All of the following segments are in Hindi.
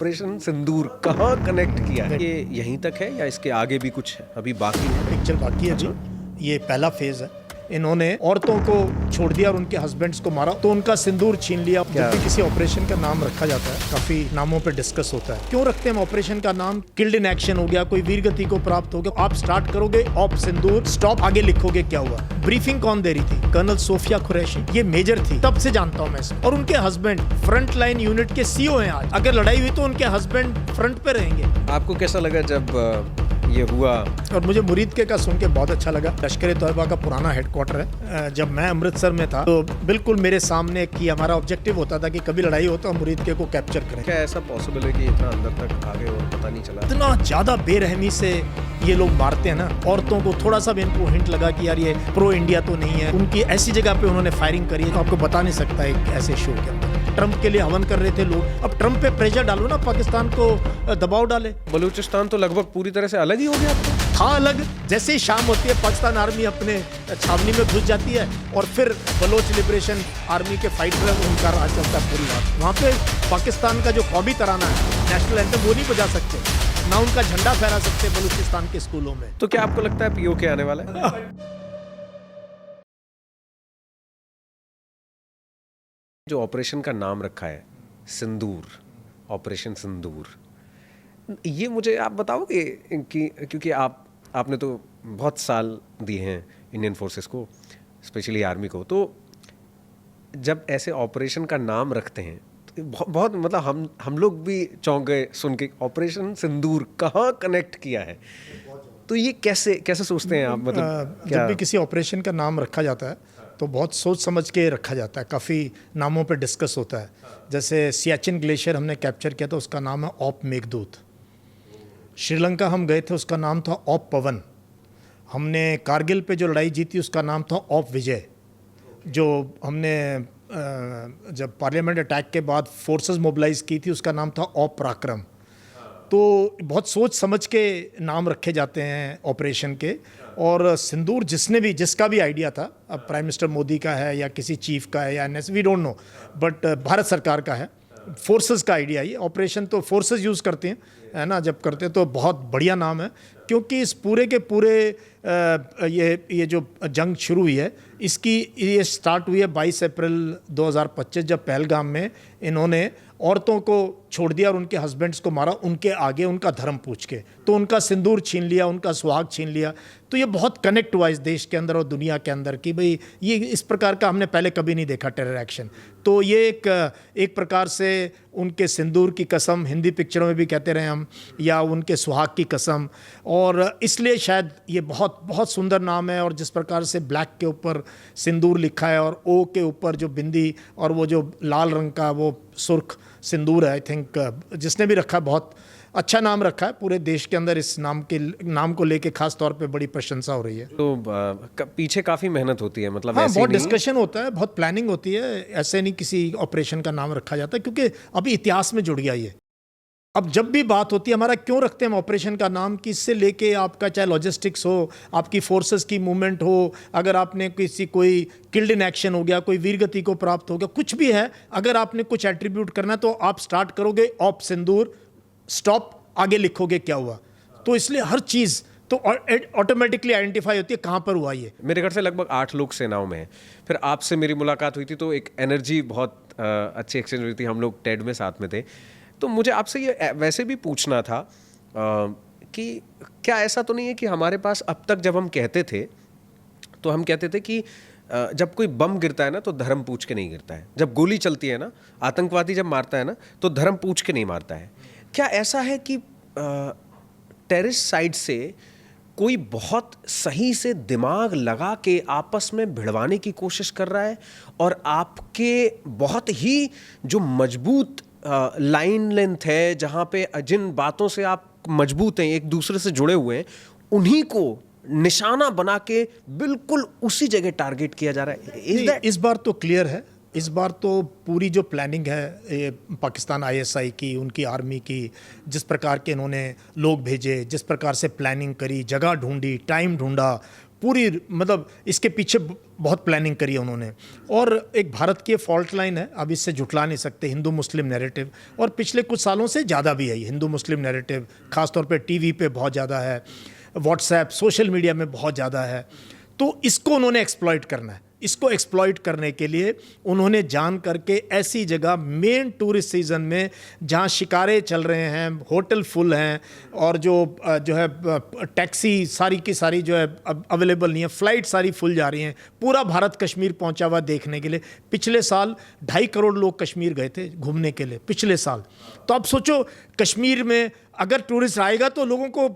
ऑपरेशन सिंदूर कहाँ कनेक्ट किया है? ये यहीं तक है या इसके आगे भी कुछ अभी बाकी है? पिक्चर बाकी है जी। ये पहला फेज है। इन्होंने औरतों को छोड़ दिया और उनके हस्बैंड्स को मारा तो उनका सिंदूर छीन लिया। जब भी किसी ऑपरेशन का नाम रखा जाता है, काफी नामों पे डिस्कस होता है। क्यों रखते हैं ऑपरेशन का नाम? किल्ड इन एक्शन हो गया, कोई वीर गति को प्राप्त हो गया। आप स्टार्ट करोगे ऑप सिंदूर, स्टॉप आगे लिखोगे क्या हुआ। ब्रीफिंग कौन दे रही थी? कर्नल सोफिया कुरैशी, ये मेजर थी, तब से जानता हूं मैं इसको। और उनके हस्बैंड फ्रंट लाइन यूनिट के सीओ हैं आज। अगर लड़ाई हुई तो उनके हस्बैंड फ्रंट पे रहेंगे। आपको कैसा लगा जब ये हुआ? और मुझे मुरीद के का सुन के बहुत अच्छा लगा। लश्कर तोयबा का पुराना हेडक्वार्टर है। जब मैं अमृतसर में था तो बिल्कुल मेरे सामने कि हमारा ऑब्जेक्टिव होता था कि कभी लड़ाई हो तो हम मुरीद के को कैप्चर करें। क्या ऐसा पॉसिबल है कि इतना अंदर तक आ गए और पता नहीं चला? इतना ज्यादा बेरहमी से ये लोग मारते हैं ना औरतों को। थोड़ा सा भी इनको हिंट लगा कि यार ये प्रो इंडिया तो नहीं है, उनकी ऐसी जगह पे उन्होंने फायरिंग करी है तो आपको बता नहीं सकता एक ऐसे शो के अंदर। ट्रंप के लिए हवन कर रहे थे लोग। अब ट्रंप पे प्रेशर डालो ना, पाकिस्तान को दबाव डाले। बलूचिस्तान तो लगभग पूरी तरह से अलग ही हो गया अब तो। था अलग। जैसे ही शाम होती है पाकिस्तान आर्मी अपने छावनी में घुस जाती है और फिर बलोच लिबरेशन आर्मी के फाइटर उनका राज चलता है पूरी रात। वहाँ पे पाकिस्तान का जो कौमी तराना है, नेशनल एंथम, वो नहीं बजा सकते, ना उनका झंडा फहरा सकते बलूचिस्तान के स्कूलों में। तो क्या आपको लगता है पीओके आने वाला है? जो ऑपरेशन का नाम रखा है सिंदूर, ऑपरेशन सिंदूर, ये मुझे आप बताओगे कि क्योंकि आपने तो बहुत साल दिए हैं इंडियन फोर्सेस को, स्पेशली आर्मी को, तो जब ऐसे ऑपरेशन का नाम रखते हैं तो बहुत मतलब हम लोग भी चौंक गए सुन के, ऑपरेशन सिंदूर कहाँ कनेक्ट किया है? तो ये कैसे सोचते हैं आप? मतलब जब भी किसी ऑपरेशन का नाम रखा जाता है तो बहुत सोच समझ के रखा जाता है। काफ़ी नामों पे डिस्कस होता है। जैसे सियाचिन ग्लेशियर हमने कैप्चर किया था, उसका नाम है ऑप मेघदूत। श्रीलंका हम गए थे, उसका नाम था ऑप पवन। हमने कारगिल पे जो लड़ाई जीती उसका नाम था ऑप विजय। जो हमने जब पार्लियामेंट अटैक के बाद फोर्सेस मोबिलाइज की थी उसका नाम था ऑप पराक्रम। तो बहुत सोच समझ के नाम रखे जाते हैं ऑपरेशन के। और सिंदूर जिसका भी आइडिया था, अब प्राइम मिनिस्टर मोदी का है या किसी चीफ का है या NS, we don't know, but Bharat सरकार का है, फोर्सेस का आइडिया। ये ऑपरेशन तो फोर्सेस यूज़ करते हैं, है ना, जब करते हैं तो बहुत बढ़िया नाम है। क्योंकि इस पूरे के पूरे ये जो जंग शुरू हुई है, ये स्टार्ट हुई है 22 अप्रैल 2025 जब पहलगाम में इन्होंने औरतों को छोड़ दिया और उनके हस्बैंड्स को मारा उनके आगे, उनका धर्म पूछ के। तो उनका सिंदूर छीन लिया, उनका सुहाग छीन लिया। तो ये बहुत कनेक्ट हुआ इस देश के अंदर और दुनिया के अंदर कि भाई ये इस प्रकार का हमने पहले कभी नहीं देखा टेरर एक्शन। तो ये एक प्रकार से उनके सिंदूर की कसम, हिंदी पिक्चरों में भी कहते रहे हम, या उनके सुहाग की कसम। और इसलिए शायद ये बहुत बहुत सुंदर नाम है। और जिस प्रकार से ब्लैक के ऊपर सिंदूर लिखा है और ओ के ऊपर जो बिंदी और वो जो लाल रंग का वो सुर्ख सिंदूर है, आई थिंक जिसने भी रखा बहुत अच्छा नाम रखा है। पूरे देश के अंदर इस नाम को लेके खास तौर पे बड़ी प्रशंसा हो रही है। तो पीछे काफ़ी मेहनत होती है, मतलब हाँ, ऐसे बहुत नहीं डिस्कशन होता है, बहुत प्लानिंग होती है। ऐसे नहीं किसी ऑपरेशन का नाम रखा जाता, क्योंकि अभी इतिहास में जुड़ गया ये। अब जब भी बात होती है हमारा क्यों रखते हैं ऑपरेशन का नाम, कि इससे लेके आपका चाहे लॉजिस्टिक्स हो, आपकी फोर्सेस की मूवमेंट हो, अगर आपने कोई किल्ड इन एक्शन हो गया, कोई वीर गति को प्राप्त हो गया, कुछ भी है, अगर आपने कुछ एट्रीब्यूट करना है तो आप स्टार्ट करोगे ऑप सिंदूर, स्टॉप आगे लिखोगे क्या हुआ। तो इसलिए हर चीज़ तो ऑटोमेटिकली आइडेंटिफाई होती है कहाँ पर हुआ ये। मेरे घर से लगभग 8 लोग सेनाओं में हैं। फिर आपसे मेरी मुलाकात हुई थी तो एक एनर्जी बहुत अच्छी एक्सचेंज हुई थी। हम लोग टेड में साथ में थे। तो मुझे आपसे ये वैसे भी पूछना था कि क्या ऐसा तो नहीं है कि हमारे पास अब तक जब हम कहते थे तो हम कहते थे कि जब कोई बम गिरता है ना तो धर्म पूछ के नहीं गिरता है, जब गोली चलती है ना, आतंकवादी जब मारता है ना तो धर्म पूछ के नहीं मारता है। क्या ऐसा है कि टेररिस्ट साइड से कोई बहुत सही से दिमाग लगा के आपस में भिड़वाने की कोशिश कर रहा है और आपके बहुत ही जो मजबूत लाइन लेंथ है, जहाँ पे जिन बातों से आप मजबूत हैं, एक दूसरे से जुड़े हुए हैं, उन्हीं को निशाना बना के बिल्कुल उसी जगह टारगेट किया जा रहा है? इस बार तो क्लियर है। इस बार तो पूरी जो प्लानिंग है ये पाकिस्तान आईएसआई की, उनकी आर्मी की, जिस प्रकार के इन्होंने लोग भेजे, जिस प्रकार से प्लानिंग करी, जगह ढूंढी, टाइम ढूंढा, पूरी मतलब इसके पीछे बहुत प्लानिंग करी है उन्होंने। और एक भारत की फॉल्ट लाइन है, अब इससे जुटला नहीं सकते, हिंदू मुस्लिम नैरेटिव, और पिछले कुछ सालों से ज़्यादा भी है ये हिंदू मुस्लिम नैरेटिव, खासतौर पे टीवी पे बहुत ज़्यादा है, व्हाट्सएप सोशल मीडिया में बहुत ज़्यादा है। तो इसको उन्होंने एक्सप्लॉइट करना है। इसको एक्सप्लॉइट करने के लिए उन्होंने जान करके ऐसी जगह मेन टूरिस्ट सीज़न में जहाँ शिकारे चल रहे हैं, होटल फुल हैं, और जो है टैक्सी सारी की सारी जो है अवेलेबल नहीं है, फ़्लाइट सारी फुल जा रही हैं, पूरा भारत कश्मीर पहुंचा हुआ देखने के लिए। पिछले साल 2.5 करोड़ लोग कश्मीर गए थे घूमने के लिए पिछले साल। तो आप सोचो कश्मीर में अगर टूरिस्ट आएगा तो लोगों को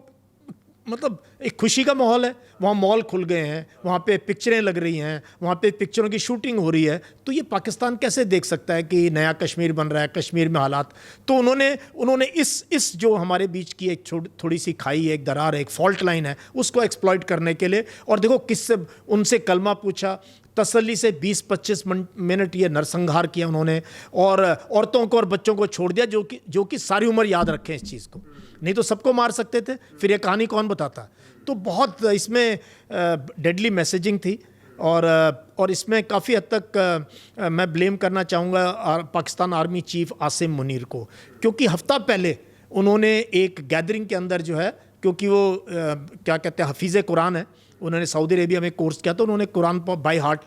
मतलब एक खुशी का माहौल है, वहाँ मॉल खुल गए हैं, वहाँ पे पिक्चरें लग रही हैं, वहाँ पे पिक्चरों की शूटिंग हो रही है। तो ये पाकिस्तान कैसे देख सकता है कि नया कश्मीर बन रहा है, कश्मीर में हालात। तो उन्होंने इस जो हमारे बीच की एक थोड़ी सी खाई है, एक दरार है, एक फॉल्ट लाइन है, उसको एक्सप्लॉइट करने के लिए। और देखो किससे उनसे कलमा पूछा, तसल्ली से 20-25 मिनट ये नरसंहार किया उन्होंने, और औरतों को और बच्चों को छोड़ दिया जो कि सारी उम्र याद रखें इस चीज़ को, नहीं तो सबको मार सकते थे, फिर ये कहानी कौन बताता। तो बहुत इसमें डेडली मैसेजिंग थी, और इसमें काफ़ी हद तक मैं ब्लेम करना चाहूँगा पाकिस्तान आर्मी चीफ आसिम मुनीर को, क्योंकि हफ्ता पहले उन्होंने एक गैदरिंग के अंदर जो है, क्योंकि वो क्या कहते हैं हफीज़ कुरान है, उन्होंने सऊदी अरेबिया में कोर्स किया, तो उन्होंने कुरान बाई हार्ट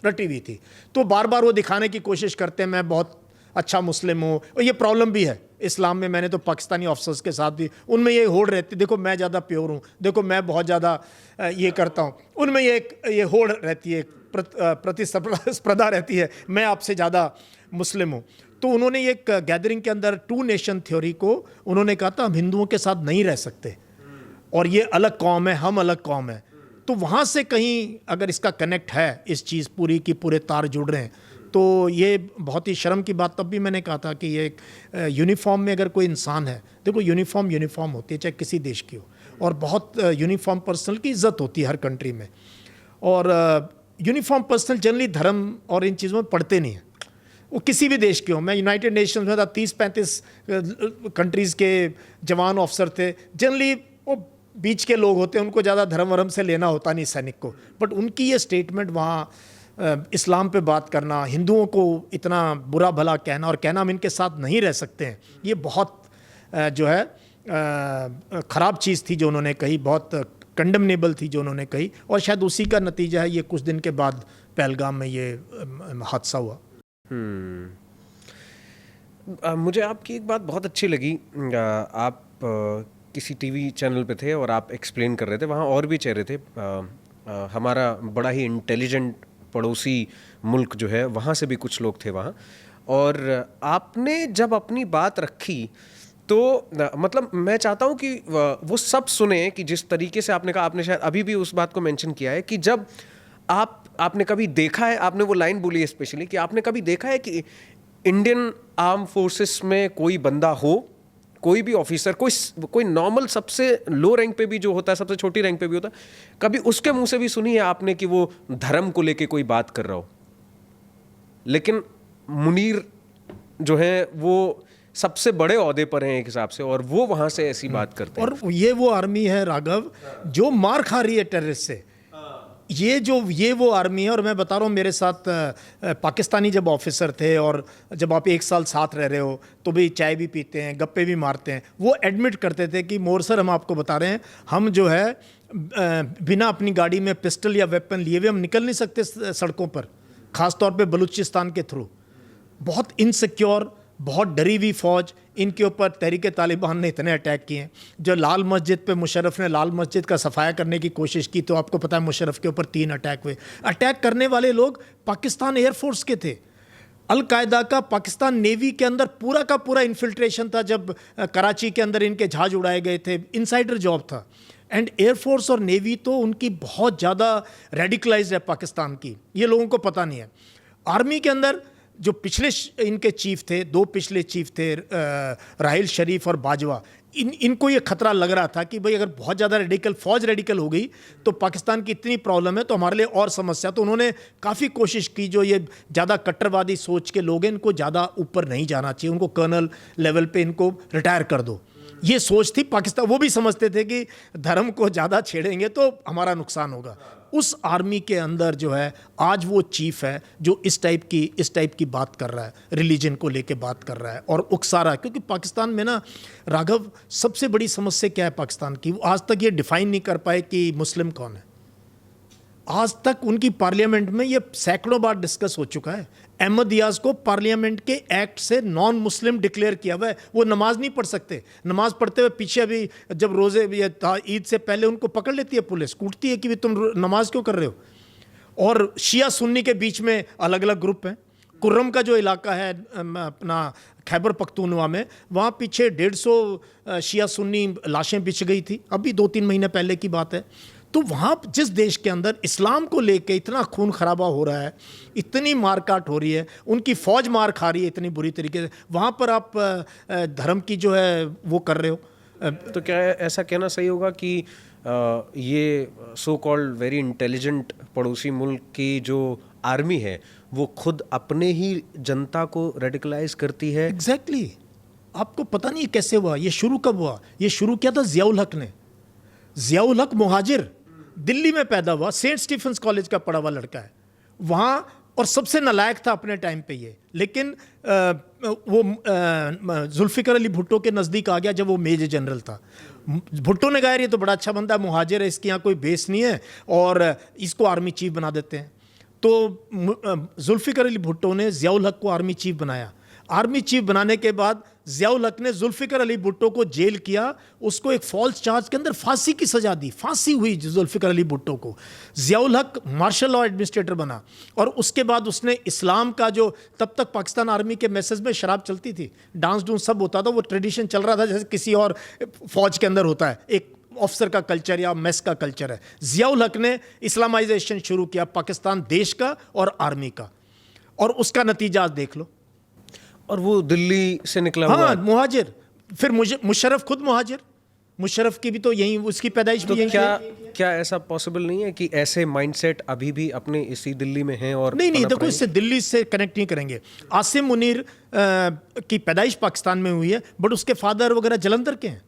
रटी हुई थी। तो बार बार वो दिखाने की कोशिश करते हैं मैं बहुत अच्छा मुस्लिम हूँ, और ये प्रॉब्लम भी है इस्लाम में। मैंने तो पाकिस्तानी ऑफिसर्स के साथ भी, उनमें ये होड़ रहती, देखो मैं ज़्यादा प्योर हूँ, देखो मैं बहुत ज़्यादा ये करता हूँ, उनमें ये होड़ रहती है, प्रतिस्पर्धा रहती है, मैं आपसे ज़्यादा मुस्लिम हूँ। तो उन्होंने एक गैदरिंग के अंदर 2 नेशन थ्योरी को उन्होंने कहा था हम हिंदुओं के साथ नहीं रह सकते, और ये अलग कौम है, हम अलग कौम है। तो वहाँ से कहीं अगर इसका कनेक्ट है, इस चीज़ पूरी की पूरे तार जुड़ रहे हैं, तो ये बहुत ही शर्म की बात। तब भी मैंने कहा था कि ये यूनिफॉर्म में अगर कोई इंसान है, देखो यूनिफॉर्म होती है चाहे किसी देश की हो, और बहुत यूनिफॉर्म पर्सनल की इज्जत होती है हर कंट्री में, और यूनिफॉर्म पर्सनल जनरली धर्म और इन चीज़ों में पढ़ते नहीं हैं, वो किसी भी देश के हो। मैं यूनाइटेड नेशंस में था, 30-35 कंट्रीज़ के जवान ऑफिसर थे, जनरली वो बीच के लोग होते हैं, उनको ज़्यादा धर्म वरम से लेना होता नहीं सैनिक को, बट उनकी ये स्टेटमेंट वहाँ इस्लाम पे बात करना, हिंदुओं को इतना बुरा भला कहना, और कहना हम इनके साथ नहीं रह सकते हैं, ये बहुत जो है ख़राब चीज़ थी जो उन्होंने कही, बहुत कंडेमनेबल थी जो उन्होंने कही, और शायद उसी का नतीजा है ये कुछ दिन के बाद पहलगाम में ये हादसा हुआ। मुझे आपकी एक बात बहुत अच्छी लगी। आप किसी टीवी चैनल पे थे और आप एक्सप्लेन कर रहे थे, वहाँ और भी चेहरे थे, हमारा बड़ा ही इंटेलिजेंट पड़ोसी मुल्क जो है वहाँ से भी कुछ लोग थे वहाँ, और आपने जब अपनी बात रखी तो मतलब मैं चाहता हूँ कि वो सब सुने कि जिस तरीके से आपने कहा, आपने शायद अभी भी उस बात को मेंशन किया है कि जब आपने कभी देखा है, आपने वो लाइन बोली है स्पेशली कि आपने कभी देखा है कि इंडियन आर्म फोर्सेस में कोई बंदा हो, कोई भी ऑफिसर, कोई नॉर्मल सबसे लो रैंक पे भी जो होता है, सबसे छोटी रैंक पे भी होता है, कभी उसके मुंह से भी सुनी है आपने कि वो धर्म को लेके कोई बात कर रहा हो? लेकिन मुनीर जो है वो सबसे बड़े ओहदे पर हैं एक हिसाब से, और वो वहां से ऐसी बात करते हैं। और ये वो आर्मी है राघव जो मार खा रही है टेररिस्ट से, ये वो आर्मी है। और मैं बता रहा हूँ, मेरे साथ पाकिस्तानी जब ऑफिसर थे, और जब आप 1 साल साथ रह रहे हो तो भी चाय भी पीते हैं, गप्पे भी मारते हैं, वो एडमिट करते थे कि मोर सर हम आपको बता रहे हैं, हम जो है बिना अपनी गाड़ी में पिस्टल या वेपन लिए हुए हम निकल नहीं सकते सड़कों पर, ख़ासतौर पे बलूचिस्तान के थ्रू। बहुत इनसिक्योर, बहुत डरी हुई फौज, इनके ऊपर तहरीक तालिबान ने इतने अटैक किए हैं। जो लाल मस्जिद पे मुशर्रफ ने लाल मस्जिद का सफाया करने की कोशिश की, तो आपको पता है मुशर्रफ के ऊपर 3 अटैक हुए। अटैक करने वाले लोग पाकिस्तान एयरफोर्स के थे। अल-कायदा का पाकिस्तान नेवी के अंदर पूरा का पूरा इन्फिल्ट्रेशन था। जब कराची के अंदर इनके जहाज उड़ाए गए थे, इनसाइडर जॉब था। एंड एयरफोर्स और नेवी तो उनकी बहुत ज़्यादा रेडिकलाइज्ड है पाकिस्तान की, ये लोगों को पता नहीं है। आर्मी के अंदर जो पिछले इनके चीफ थे, 2 पिछले चीफ थे, राहिल शरीफ और बाजवा, इनको ये खतरा लग रहा था कि भाई अगर बहुत ज़्यादा फौज रेडिकल हो गई तो पाकिस्तान की इतनी प्रॉब्लम है तो हमारे लिए और समस्या। तो उन्होंने काफ़ी कोशिश की, जो ये ज़्यादा कट्टरवादी सोच के लोग हैं इनको ज़्यादा ऊपर नहीं जाना चाहिए, उनको कर्नल लेवल पे इनको रिटायर कर दो, ये सोच थी पाकिस्तान। वो भी समझते थे कि धर्म को ज़्यादा छेड़ेंगे तो हमारा नुकसान होगा। उस आर्मी के अंदर जो है आज वो चीफ है जो इस टाइप की बात कर रहा है, रिलीजन को लेके बात कर रहा है और उकसा रहा है। क्योंकि पाकिस्तान में ना राघव, सबसे बड़ी समस्या क्या है पाकिस्तान की, वो आज तक ये डिफाइन नहीं कर पाए कि मुस्लिम कौन है। आज तक उनकी पार्लियामेंट में ये सैकड़ों बार डिस्कस हो चुका है। अहमद याज को पार्लियामेंट के एक्ट से नॉन मुस्लिम डिक्लेयर किया हुआ है, वो नमाज नहीं पढ़ सकते। नमाज पढ़ते हुए पीछे अभी जब रोजे ये था, ईद से पहले उनको पकड़ लेती है पुलिस, कूटती है कि तुम नमाज क्यों कर रहे हो। और शिया सुन्नी के बीच में अलग अलग ग्रुप हैं। कुर्रम का जो इलाका है अपना खैबर पख्तूनवा में, वहाँ पीछे 150 शिया सुन्नी लाशें बिछ गई थी, अभी 2-3 महीने पहले की बात है। तो वहाँ जिस देश के अंदर इस्लाम को लेके इतना खून खराबा हो रहा है, इतनी मारकाट हो रही है, उनकी फ़ौज मार खा रही है इतनी बुरी तरीके से, वहाँ पर आप धर्म की जो है वो कर रहे हो। तो क्या ऐसा कहना सही होगा कि ये सो कॉल्ड वेरी इंटेलिजेंट पड़ोसी मुल्क की जो आर्मी है वो खुद अपने ही जनता को रेडिकलाइज करती है? एग्जैक्टली आपको पता नहीं कैसे हुआ, ये शुरू कब हुआ? ये शुरू किया था ज़ियाउल हक ने। ज़ियाउल हक मुहाजिर, दिल्ली में पैदा हुआ, सेंट स्टीफेंस कॉलेज का पढ़ा हुआ लड़का है वहाँ, और सबसे नालायक था अपने टाइम पे ये। लेकिन वो जुल्फ़िकर अली भुट्टो के नज़दीक आ गया जब वो मेजर जनरल था। भुट्टो ने कहा ये तो बड़ा अच्छा बंदा है, मुहाजिर है, इसके यहाँ कोई बेस नहीं है और इसको आर्मी चीफ बना देते हैं। तो जुल्फ़िकर अली भुट्टो ने ज़ियाउल हक को आर्मी चीफ बनाया। आर्मी चीफ बनाने के बाद ज़ियाउल हक ने जुल्फ़िकर अली भुट्टो को जेल किया, उसको एक फॉल्स चार्ज के अंदर फांसी की सज़ा दी, फांसी हुई जुल्फ़िकर अली भुट्टो को। ज़ियाउल हक मार्शल लॉ एडमिनिस्ट्रेटर बना और उसके बाद उसने इस्लाम का जो, तब तक पाकिस्तान आर्मी के मैसेज में शराब चलती थी, डांस डूंस सब होता था, वो ट्रेडिशन चल रहा था जैसे किसी और फौज के अंदर होता है, एक ऑफिसर का कल्चर या मेस का कल्चर है। ज़ियाउल हक ने इस्लामाइजेशन शुरू किया पाकिस्तान देश का और आर्मी का, और उसका नतीजा आज देख लो। और वो दिल्ली से निकला हुआ हाँ, मुहाजिर। फिर मुशर्रफ खुद मुहाजिर, मुशर्रफ की भी तो यही, उसकी पैदाइश तो भी यहीं क्या ऐसा पॉसिबल नहीं है कि ऐसे माइंडसेट अभी भी अपने इसी दिल्ली में हैं? और नहीं, देखो, इससे दिल्ली से कनेक्ट नहीं करेंगे। आसिम मुनीर की पैदाइश पाकिस्तान में हुई है, बट उसके फादर वगैरह जलंधर के हैं।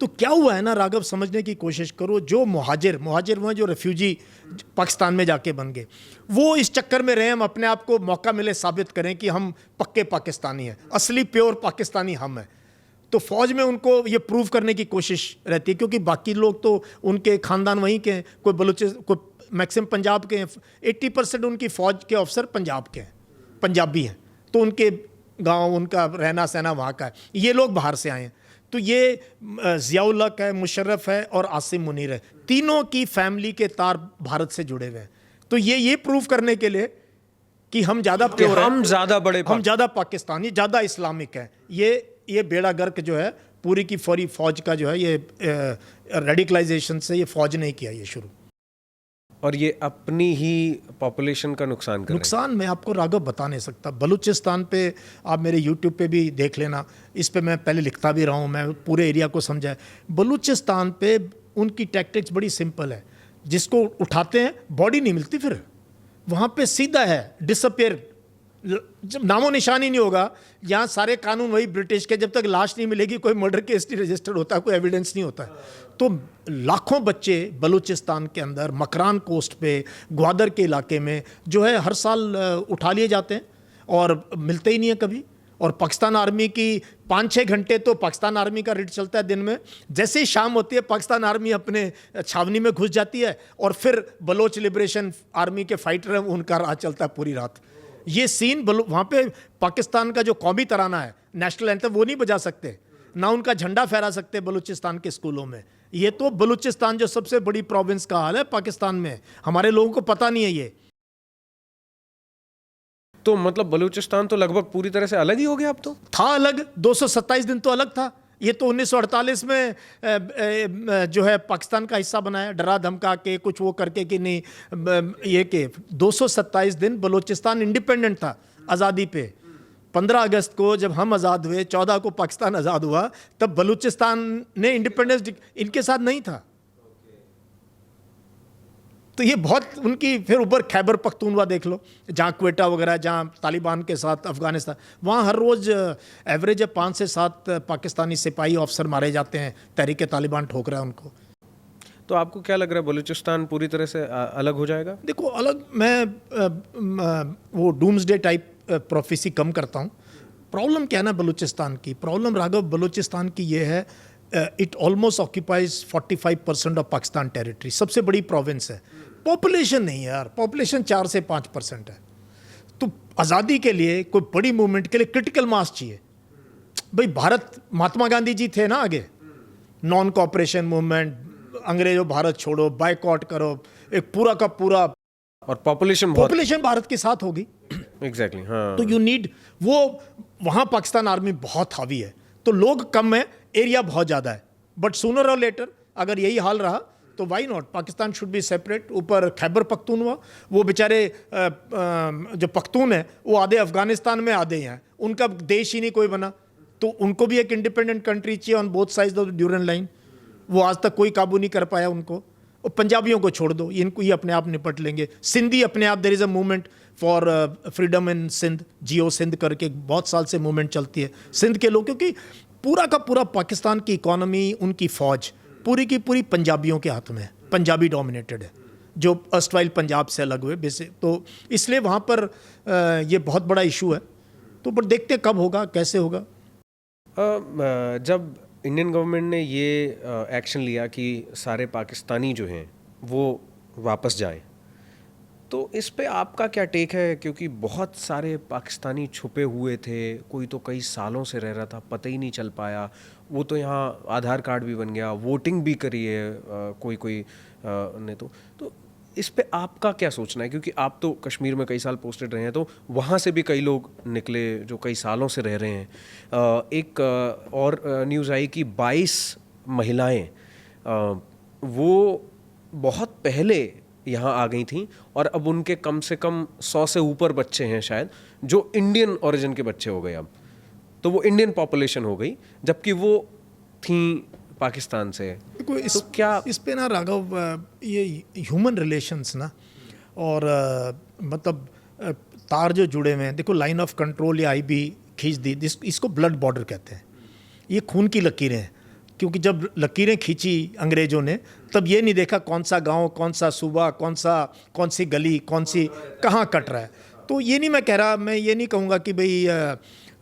तो क्या हुआ है ना राघव, समझने की कोशिश करो। जो मुहाजिर वो जो रेफ्यूजी पाकिस्तान में जाके बन गए, वो इस चक्कर में रहे हम अपने आप को मौका मिले साबित करें कि हम पक्के पाकिस्तानी हैं, असली प्योर पाकिस्तानी हम हैं। तो फौज में उनको ये प्रूव करने की कोशिश रहती है, क्योंकि बाकी लोग तो उनके ख़ानदान वहीं के हैं, कोई कोई मैक्सिमम पंजाब के हैं। 80% उनकी फ़ौज के अफसर पंजाब के हैं, पंजाबी हैं, तो उनके गाँव, उनका रहना सहना वहाँ का है। ये लोग बाहर से आए हैं। तो ये ज़ियाउल हक है, मुशर्रफ है और आसिम मुनीर है, तीनों की फैमिली के तार भारत से जुड़े हुए हैं। तो ये प्रूव करने के लिए कि हम ज़्यादा प्योर हैं, हम ज़्यादा पाकिस्तानी, ज़्यादा इस्लामिक हैं, ये बेड़ा गर्क जो है पूरी की पूरी फौज का जो है, ये रेडिकलाइजेशन से ये फौज ने किया ये शुरू। और ये अपनी ही पॉपुलेशन का नुकसान मैं आपको राघव बता नहीं सकता। बलूचिस्तान पे आप मेरे यूट्यूब पे भी देख लेना, इस पे मैं पहले लिखता भी रहा हूँ, मैं पूरे एरिया को समझा है। बलूचिस्तान पे उनकी टैक्टिक्स बड़ी सिंपल है, जिसको उठाते हैं बॉडी नहीं मिलती, फिर वहाँ पे सीधा है डिसअपियर, जब नामो निशानी नहीं होगा। यहाँ सारे कानून वही ब्रिटिश के, जब तक लाश नहीं मिलेगी कोई मर्डर केस नहीं रजिस्टर्ड होता, कोई एविडेंस नहीं होता। तो लाखों बच्चे बलूचिस्तान के अंदर मकरान कोस्ट पे, ग्वादर के इलाके में जो है हर साल उठा लिए जाते हैं और मिलते ही नहीं है कभी। और पाकिस्तान आर्मी की 5-6 घंटे तो पाकिस्तान आर्मी का रेड चलता है दिन में, जैसे ही शाम होती है पाकिस्तान आर्मी अपने छावनी में घुस जाती है और फिर बलोच लिबरेशन आर्मी के फाइटर हैं उनका राह चलता है पूरी रात। ये सीन वहाँ पे पाकिस्तान का जो कौमी तराना है, नेशनल एंथम, वो नहीं बजा सकते, ना उनका झंडा फहरा सकते बलूचिस्तान के स्कूलों में। ये तो बलूचिस्तान जो सबसे बड़ी प्रोविंस का हाल है पाकिस्तान में, हमारे लोगों को पता नहीं है ये। तो मतलब बलूचिस्तान तो लगभग पूरी तरह से अलग ही हो गया अब तो। था अलग, 227 दिन तो अलग था। ये तो 1948 में जो है पाकिस्तान का हिस्सा बनाया, डरा धमका के कुछ वो करके कि नहीं, ये के 227 दिन बलूचिस्तान इंडिपेंडेंट था आज़ादी पे। 15 अगस्त को जब हम आज़ाद हुए, 14 को पाकिस्तान आज़ाद हुआ, तब बलूचिस्तान ने इंडिपेंडेंस इनके साथ नहीं था। तो ये बहुत उनकी, फिर ऊपर खैबर पख्तूनवा देख लो, जहाँ क्वेटा वगैरह, जहाँ तालिबान के साथ अफ़गानिस्तान, वहाँ हर रोज़ एवरेज 5 से 7 पाकिस्तानी सिपाही ऑफिसर मारे जाते हैं, तहरीक तालिबान ठोक रहा है उनको। तो आपको क्या लग रहा है, बलूचिस्तान पूरी तरह से अलग हो जाएगा? देखो, अलग मैं वो डूम्सडे टाइप प्रोफेसी कम करता हूँ। प्रॉब्लम क्या है ना बलूचिस्तान की, प्रॉब्लम राघव बलूचिस्तान की ये है, it almost occupies 45% of Pakistan territory, सबसे बड़ी प्रोविंस है। पॉपुलेशन नहीं है यार, पॉपुलेशन 4 से 5% है। तो आज़ादी के लिए, कोई बड़ी मूवमेंट के लिए क्रिटिकल मास चाहिए। भाई भारत, महात्मा गांधी जी थे ना आगे, नॉन कॉपरेशन मूवमेंट, अंग्रेजों भारत छोड़ो, बायकॉट करो, एक पूरा का पूरा, और पॉपुलेशन भारत के साथ होगी। एग्जैक्टली हाँ। तो यू नीड वो, वहां पाकिस्तान आर्मी बहुत हावी है, तो लोग कम है, एरिया बहुत ज्यादा है, बट सूनर और लेटर अगर यही हाल रहा तो why not, Pakistan should be separate. ऊपर खैबर पख्तूनवा, वो बेचारे जो पख्तून है वो आधे अफगानिस्तान में, आधे हैं, उनका देश ही नहीं कोई बना, तो उनको भी एक इंडिपेंडेंट कंट्री चाहिए on both sides of the Durand line. वो आज तक कोई काबू नहीं कर पाया उनको। और पंजाबियों को छोड़ दो, इनको ये अपने आप निपट लेंगे। सिंधी अपने आप, there is a movement for freedom in Sindh, Jiye Sindh करके बहुत साल से मूवमेंट चलती है सिंध के लोग, क्योंकि पूरा का पूरा पाकिस्तान की इकोनॉमी, उनकी फौज पूरी की पूरी पंजाबियों के हाथ में है, पंजाबी डोमिनेटेड है, जो अर्स्टवाइल पंजाब से अलग हुए बेसिक। तो इसलिए वहाँ पर ये बहुत बड़ा इशू है। तो बट देखते हैं कब होगा, कैसे होगा। जब इंडियन गवर्नमेंट ने ये एक्शन लिया कि सारे पाकिस्तानी जो हैं वो वापस जाएं, तो इस पे आपका क्या टेक है? क्योंकि बहुत सारे पाकिस्तानी छुपे हुए थे, कोई तो कई सालों से रह रहा था, पता ही नहीं चल पाया। वो तो यहाँ आधार कार्ड भी बन गया, वोटिंग भी करी है कोई ने। तो इस पे आपका क्या सोचना है? क्योंकि आप तो कश्मीर में कई साल पोस्टेड रहे हैं, तो वहाँ से भी कई लोग निकले जो कई सालों से रह रहे हैं। एक और न्यूज़ आई कि 22 महिलाएं वो बहुत पहले यहाँ आ गई थी, और अब उनके कम से कम 100 से ऊपर बच्चे हैं शायद, जो इंडियन ओरिजिन के बच्चे हो गए अब। तो वो इंडियन पॉपुलेशन हो गई, जबकि वो थी पाकिस्तान से। देखो तो क्या इस पे ना राघव, ये ह्यूमन रिलेशंस ना, और मतलब तार जो जुड़े हुए हैं, देखो लाइन ऑफ कंट्रोल या आईबी खींच दी, इसको ब्लड बॉर्डर कहते हैं। ये खून की लकीरें हैं, क्योंकि जब लकीरें खींची अंग्रेजों ने, तब ये नहीं देखा कौन सा गांव, कौन सा सूबा, कौन सी गली, कौन सी कहाँ कट रहा है। तो ये नहीं मैं कह रहा, मैं ये नहीं कहूँगा कि भाई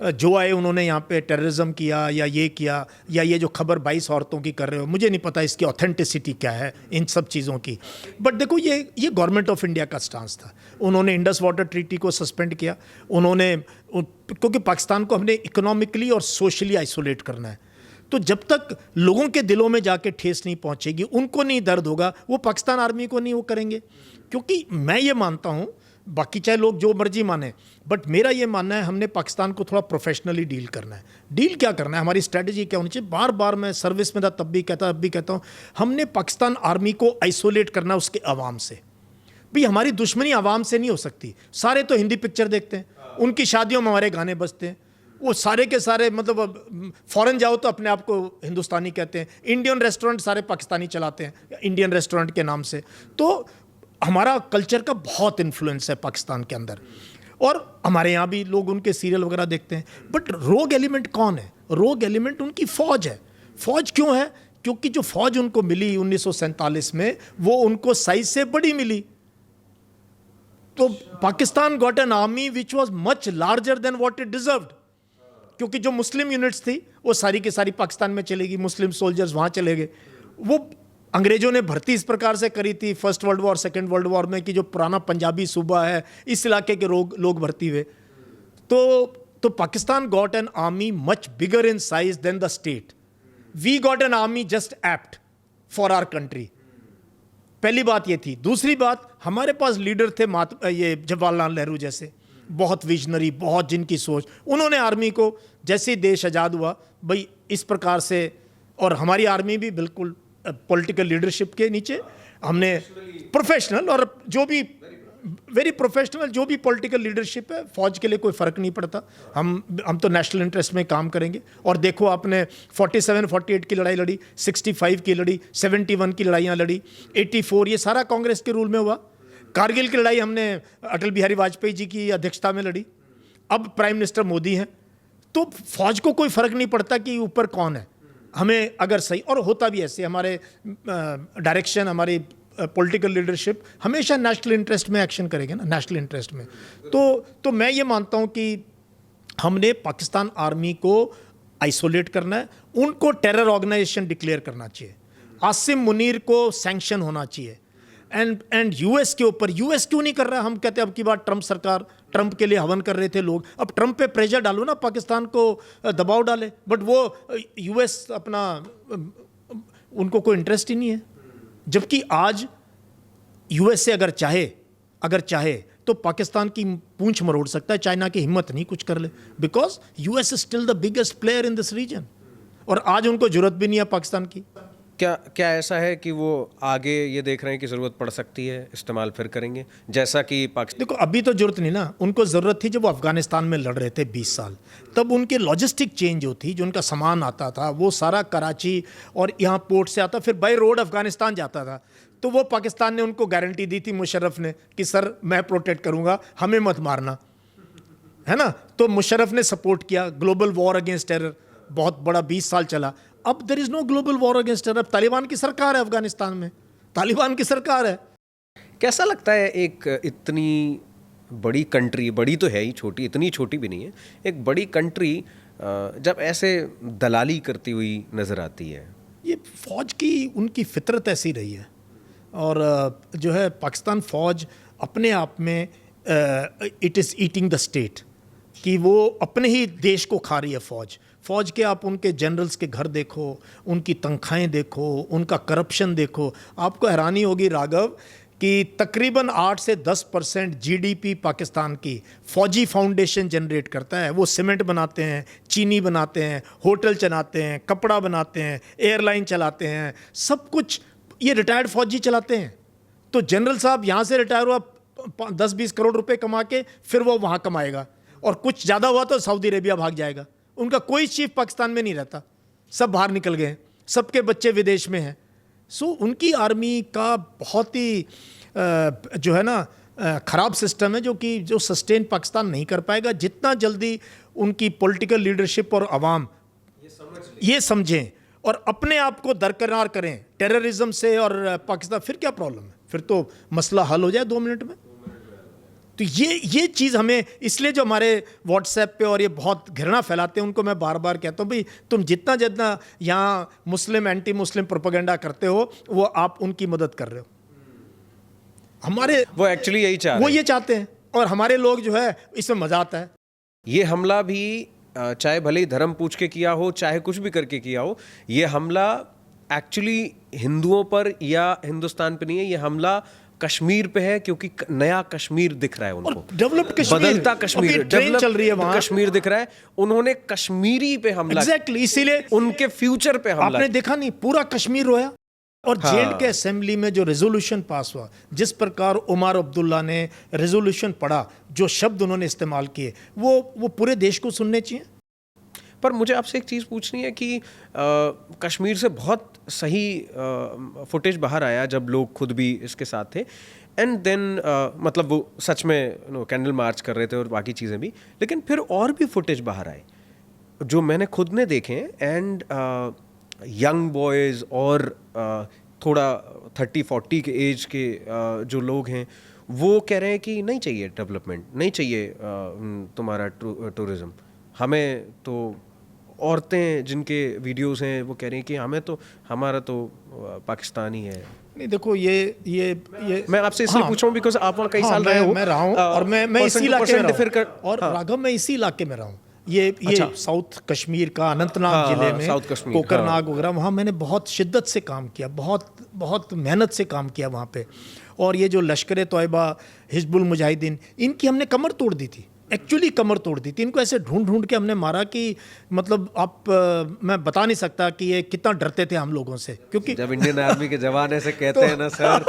जो आए उन्होंने यहाँ पे टेररिज्म किया या ये किया, या ये जो खबर 22 औरतों की कर रहे हो, मुझे नहीं पता इसकी ऑथेंटिसिटी क्या है इन सब चीज़ों की। बट देखो ये गवर्नमेंट ऑफ इंडिया का स्टांस था। उन्होंने इंडस वाटर ट्रीटी को सस्पेंड किया, उन्होंने, क्योंकि पाकिस्तान को हमने इकोनॉमिकली और सोशली आइसोलेट करना है। तो जब तक लोगों के दिलों में जाके ठेस नहीं पहुंचेगी, उनको नहीं दर्द होगा, वो पाकिस्तान आर्मी को नहीं वो करेंगे। क्योंकि मैं ये मानता हूं, बाकी चाहे लोग जो मर्जी माने, बट मेरा ये मानना है हमने पाकिस्तान को थोड़ा प्रोफेशनली डील करना है। डील क्या करना है, हमारी स्ट्रेटजी क्या होनी चाहिए? बार बार मैं सर्विस में था तब भी कहता, अब भी कहता हूँ, हमने पाकिस्तान आर्मी को आइसोलेट करना उसके अवाम से। भाई हमारी दुश्मनी अवाम से नहीं हो सकती। सारे तो हिंदी पिक्चर देखते हैं, उनकी शादियों में हमारे गाने बजते हैं, वो सारे के सारे, मतलब फॉरेन जाओ तो अपने आप को हिंदुस्तानी कहते हैं। इंडियन रेस्टोरेंट सारे पाकिस्तानी चलाते हैं इंडियन रेस्टोरेंट के नाम से। तो हमारा कल्चर का बहुत इन्फ्लुएंस है पाकिस्तान के अंदर, और हमारे यहाँ भी लोग उनके सीरियल वगैरह देखते हैं। बट रोग एलिमेंट कौन है? रोग एलिमेंट उनकी फौज है। फौज क्यों है? क्योंकि जो फौज उनको मिली 1947 में, वो उनको साइज से बड़ी मिली। तो Pakistan got an army which was much larger than what it deserved, क्योंकि जो मुस्लिम यूनिट्स थी वो सारी की सारी पाकिस्तान में चलेगी, मुस्लिम सोल्जर्स वहाँ चले गए। वो अंग्रेजों ने भर्ती इस प्रकार से करी थी first world war, second world war में, कि जो पुराना पंजाबी सूबा है, इस इलाके के लोग भर्ती हुए। तो Pakistan got an army much bigger in size than the state. We got an army just apt for our country. पहली बात ये थी। दूसरी बात, हमारे पास लीडर थे ये जवाहरलाल नेहरू जैसे, बहुत विजनरी, बहुत जिनकी सोच। उन्होंने आर्मी को, जैसे ही देश आज़ाद हुआ, भाई इस प्रकार से, और हमारी आर्मी भी बिल्कुल पॉलिटिकल लीडरशिप के नीचे, हमने प्रोफेशनल, और जो भी वेरी प्रोफेशनल जो भी पॉलिटिकल लीडरशिप है, फौज के लिए कोई फ़र्क नहीं पड़ता। हम तो नेशनल इंटरेस्ट में काम करेंगे। और देखो आपने 47-48 की लड़ाई लड़ी, 65 की लड़ी, 71 की लड़ाइयाँ लड़ी, 84, ये सारा कांग्रेस के रूल में हुआ। कारगिल की लड़ाई हमने अटल बिहारी वाजपेयी जी की अध्यक्षता में लड़ी, अब प्राइम मिनिस्टर मोदी हैं। तो फौज को कोई फ़र्क नहीं पड़ता कि ऊपर कौन है, हमें अगर सही, और होता भी ऐसे, हमारे डायरेक्शन, हमारी पॉलिटिकल लीडरशिप हमेशा नेशनल इंटरेस्ट में एक्शन करेंगे ना, नेशनल इंटरेस्ट में। तो मैं ये मानता हूँ कि हमने पाकिस्तान आर्मी को आइसोलेट करना है, उनको टेरर ऑर्गेनाइजेशन डिक्लेयर करना चाहिए, आसिम मुनीर को सैंक्शन होना चाहिए, एंड यूएस के ऊपर, यूएस क्यों नहीं कर रहा? हम कहते हैं अब की बार ट्रंप सरकार, ट्रंप के लिए हवन कर रहे थे लोग, अब ट्रंप पे प्रेशर डालो ना, पाकिस्तान को दबाव डाले, बट वो यूएस अपना, उनको कोई इंटरेस्ट ही नहीं है। जबकि आज यूएस से अगर चाहे तो पाकिस्तान की पूंछ मरोड़ सकता है, चाइना की हिम्मत नहीं कुछ कर ले, because US is still the biggest player in this region, और आज उनको जरूरत भी नहीं है पाकिस्तान की। क्या ऐसा है कि वो आगे ये देख रहे हैं कि ज़रूरत पड़ सकती है, इस्तेमाल फिर करेंगे, जैसा कि पाकिस्तान? देखो अभी तो जरूरत नहीं ना, उनको ज़रूरत थी जब वो अफगानिस्तान में लड़ रहे थे 20 साल, तब उनके लॉजिस्टिक चेंज जो थी, जो उनका सामान आता था वो सारा कराची और यहाँ पोर्ट से आता, फिर बाई रोड अफगानिस्तान जाता था, तो वो पाकिस्तान ने उनको गारंटी दी थी, मुशर्रफ ने, कि सर मैं प्रोटेक्ट करूँगा, हमें मत मारना, है ना। तो मुशर्रफ ने सपोर्ट किया, ग्लोबल वॉर अगेंस्ट टेरर बहुत बड़ा 20 साल चला। अब there is no global war against terror, Taliban की सरकार है अफगानिस्तान में, तालिबान की सरकार है। कैसा लगता है एक इतनी बड़ी कंट्री, बड़ी तो है ही, छोटी, इतनी छोटी भी नहीं है, एक बड़ी कंट्री जब ऐसे दलाली करती हुई नज़र आती है? ये फ़ौज की उनकी फितरत ऐसी रही है, और जो है पाकिस्तान फ़ौज अपने आप में it is eating the state, कि वो अपने ही देश को खा रही है फ़ौज के। आप उनके जनरल्स के घर देखो, उनकी तनख्वाहें देखो, उनका करप्शन देखो, आपको हैरानी होगी राघव कि तकरीबन 8 से 10% जीडीपी पाकिस्तान की फ़ौजी फाउंडेशन जनरेट करता है। वो सीमेंट बनाते हैं, चीनी बनाते हैं, होटल चलाते हैं, कपड़ा बनाते हैं, एयरलाइन चलाते हैं, सब कुछ ये रिटायर्ड फ़ौजी चलाते हैं। तो जनरल साहब यहाँ से रिटायर हुआ 10-20 करोड़ रुपए कमा के, फिर वो वहाँ कमाएगा, और कुछ ज़्यादा हुआ तो सऊदी अरेबिया भाग जाएगा। उनका कोई चीफ पाकिस्तान में नहीं रहता, सब बाहर निकल गए हैं, सबके बच्चे विदेश में हैं। सो उनकी आर्मी का बहुत ही जो है ना ख़राब सिस्टम है, जो सस्टेन पाकिस्तान नहीं कर पाएगा। जितना जल्दी उनकी पॉलिटिकल लीडरशिप और आवाम ये समझें और अपने आप को दरकिनार करें टेररिज्म से और पाकिस्तान, फिर क्या प्रॉब्लम है? फिर तो मसला हल हो जाए 2 मिनट में। तो ये चीज़ हमें, इसलिए जो हमारे व्हाट्सएप पे और ये बहुत घृणा फैलाते हैं, उनको मैं बार बार कहता हूँ भाई तुम जितना यहाँ मुस्लिम एंटी मुस्लिम प्रोपेगेंडा करते हो, वो आप उनकी मदद कर रहे हो। हमारे वो एक्चुअली यही चाह रहे वो हैं। ये चाहते हैं, और हमारे लोग जो है इसमें मजा आता है। ये हमला भी चाहे भले ही धर्म पूछ के किया हो, चाहे कुछ भी करके किया हो, ये हमला एक्चुअली हिंदुओं पर या हिंदुस्तान पे नहीं है, ये हमला कश्मीर पे है, क्योंकि नया कश्मीर दिख रहा है उनको, डेवलप्ड कश्मीर, बदलता कश्मीर, ट्रेन चल रही है वहाँ, कश्मीर दिख रहा है। उन्होंने कश्मीरी पे हमला, एग्जैक्टली, इसीलिए उनके फ्यूचर पे हमला। आपने देखा नहीं, पूरा कश्मीर रोया। और जेएंड के असेंबली में जो रेजोल्यूशन पास हुआ, जिस प्रकार उमर अब्दुल्ला ने रेजोल्यूशन पढ़ा, जो शब्द उन्होंने इस्तेमाल किए, वो पूरे देश को सुनने चाहिए। पर मुझे आपसे एक चीज़ पूछनी है कि कश्मीर से बहुत सही फुटेज बाहर आया जब लोग खुद भी इसके साथ थे, एंड देन मतलब वो सच में कैंडल मार्च कर रहे थे और बाकी चीज़ें भी, लेकिन फिर और भी फुटेज बाहर आए जो मैंने खुद ने देखे, एंड यंग बॉयज़ और थोड़ा 30-40 के एज के जो लोग हैं, वो कह रहे हैं कि नहीं चाहिए डेवलपमेंट, नहीं चाहिए तुम्हारा टूरिज़्म, हमें तो औरतें जिनके वीडियोस हैं वो कह रही हैं कि हमें तो, हमारा तो पाकिस्तान ही है। नहीं देखो, ये मैं आपसे इसलिए पूछ रहा हूँ बिकॉज आप वहाँ कई साल रहे हो। मैं रहा हूँ, और मैं इसी इलाके में रहा हूँ, और हाँ। राघव मैं इसी इलाके में रहा हूँ। ये अच्छा। साउथ कश्मीर का अनंतनाग जिले में, साउथ कश्मीर, कोकरनाग वगैरह, वहाँ मैंने बहुत शिद्दत से काम किया, बहुत मेहनत से काम किया वहाँ पे। और ये जो लश्कर तोयबा, हिजबुल मुजाहिदीन, इनकी हमने कमर तोड़ दी थी, एक्चुअली कमर तोड़ दी थी। इनको ऐसे ढूंढ के हमने मारा कि मतलब मैं बता नहीं सकता कि ये कितना डरते थे हम लोगों से, क्योंकि जब इंडियन आर्मी के जवान ऐसे कहते हैं ना सर,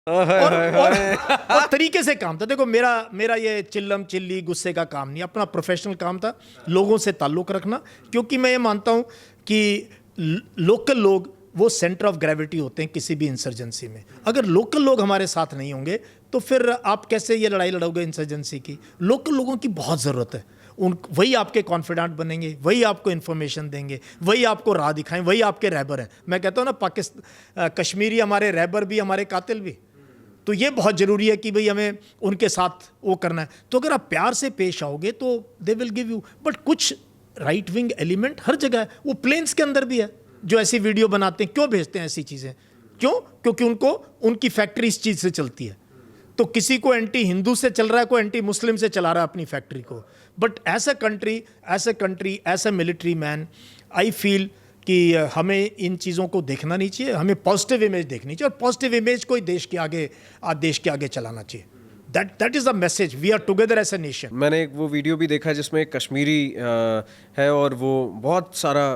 और तरीके से काम था। देखो मेरा ये चिल्लम चिल्ली गुस्से का काम नहीं, अपना प्रोफेशनल काम था, लोगों से ताल्लुक़ रखना, क्योंकि मैं ये मानता हूँ कि लोकल लोग वो सेंटर ऑफ ग्रेविटी होते हैं किसी भी इंसर्जेंसी में। अगर लोकल लोग हमारे साथ नहीं होंगे तो फिर आप कैसे ये लड़ाई लड़ोगे इंसर्जेंसी की? लोकल लोगों की बहुत ज़रूरत है, वही आपके कॉन्फिडेंट बनेंगे, वही आपको इन्फॉर्मेशन देंगे, वही आपको राह दिखाएं, वही आपके रहबर हैं। मैं कहता हूँ ना, कश्मीरी हमारे रहबर भी, हमारे कातिल भी। तो ये बहुत ज़रूरी है कि भाई हमें उनके साथ वो करना है। तो अगर आप प्यार से पेश आओगे तो they will give you. But कुछ राइट विंग एलिमेंट हर जगह है, वो प्लेन्स के अंदर भी है जो ऐसी वीडियो बनाते हैं। क्यों भेजते हैं ऐसी चीज़ें? क्यों? क्योंकि उनको उनकी फैक्ट्री इस चीज़ से चलती है। तो किसी को एंटी हिंदू से चल रहा है, कोई एंटी मुस्लिम से चला रहा है अपनी फैक्ट्री को। But as a country, as a military man, I feel कि हमें इन चीज़ों को देखना नहीं चाहिए, हमें पॉजिटिव इमेज देखनी चाहिए, और पॉजिटिव इमेज को ही देश के आगे चलाना चाहिए। That is the message, we are together as a nation. मैंने एक वो वीडियो भी देखा जिसमें एक कश्मीरी है और वो बहुत सारा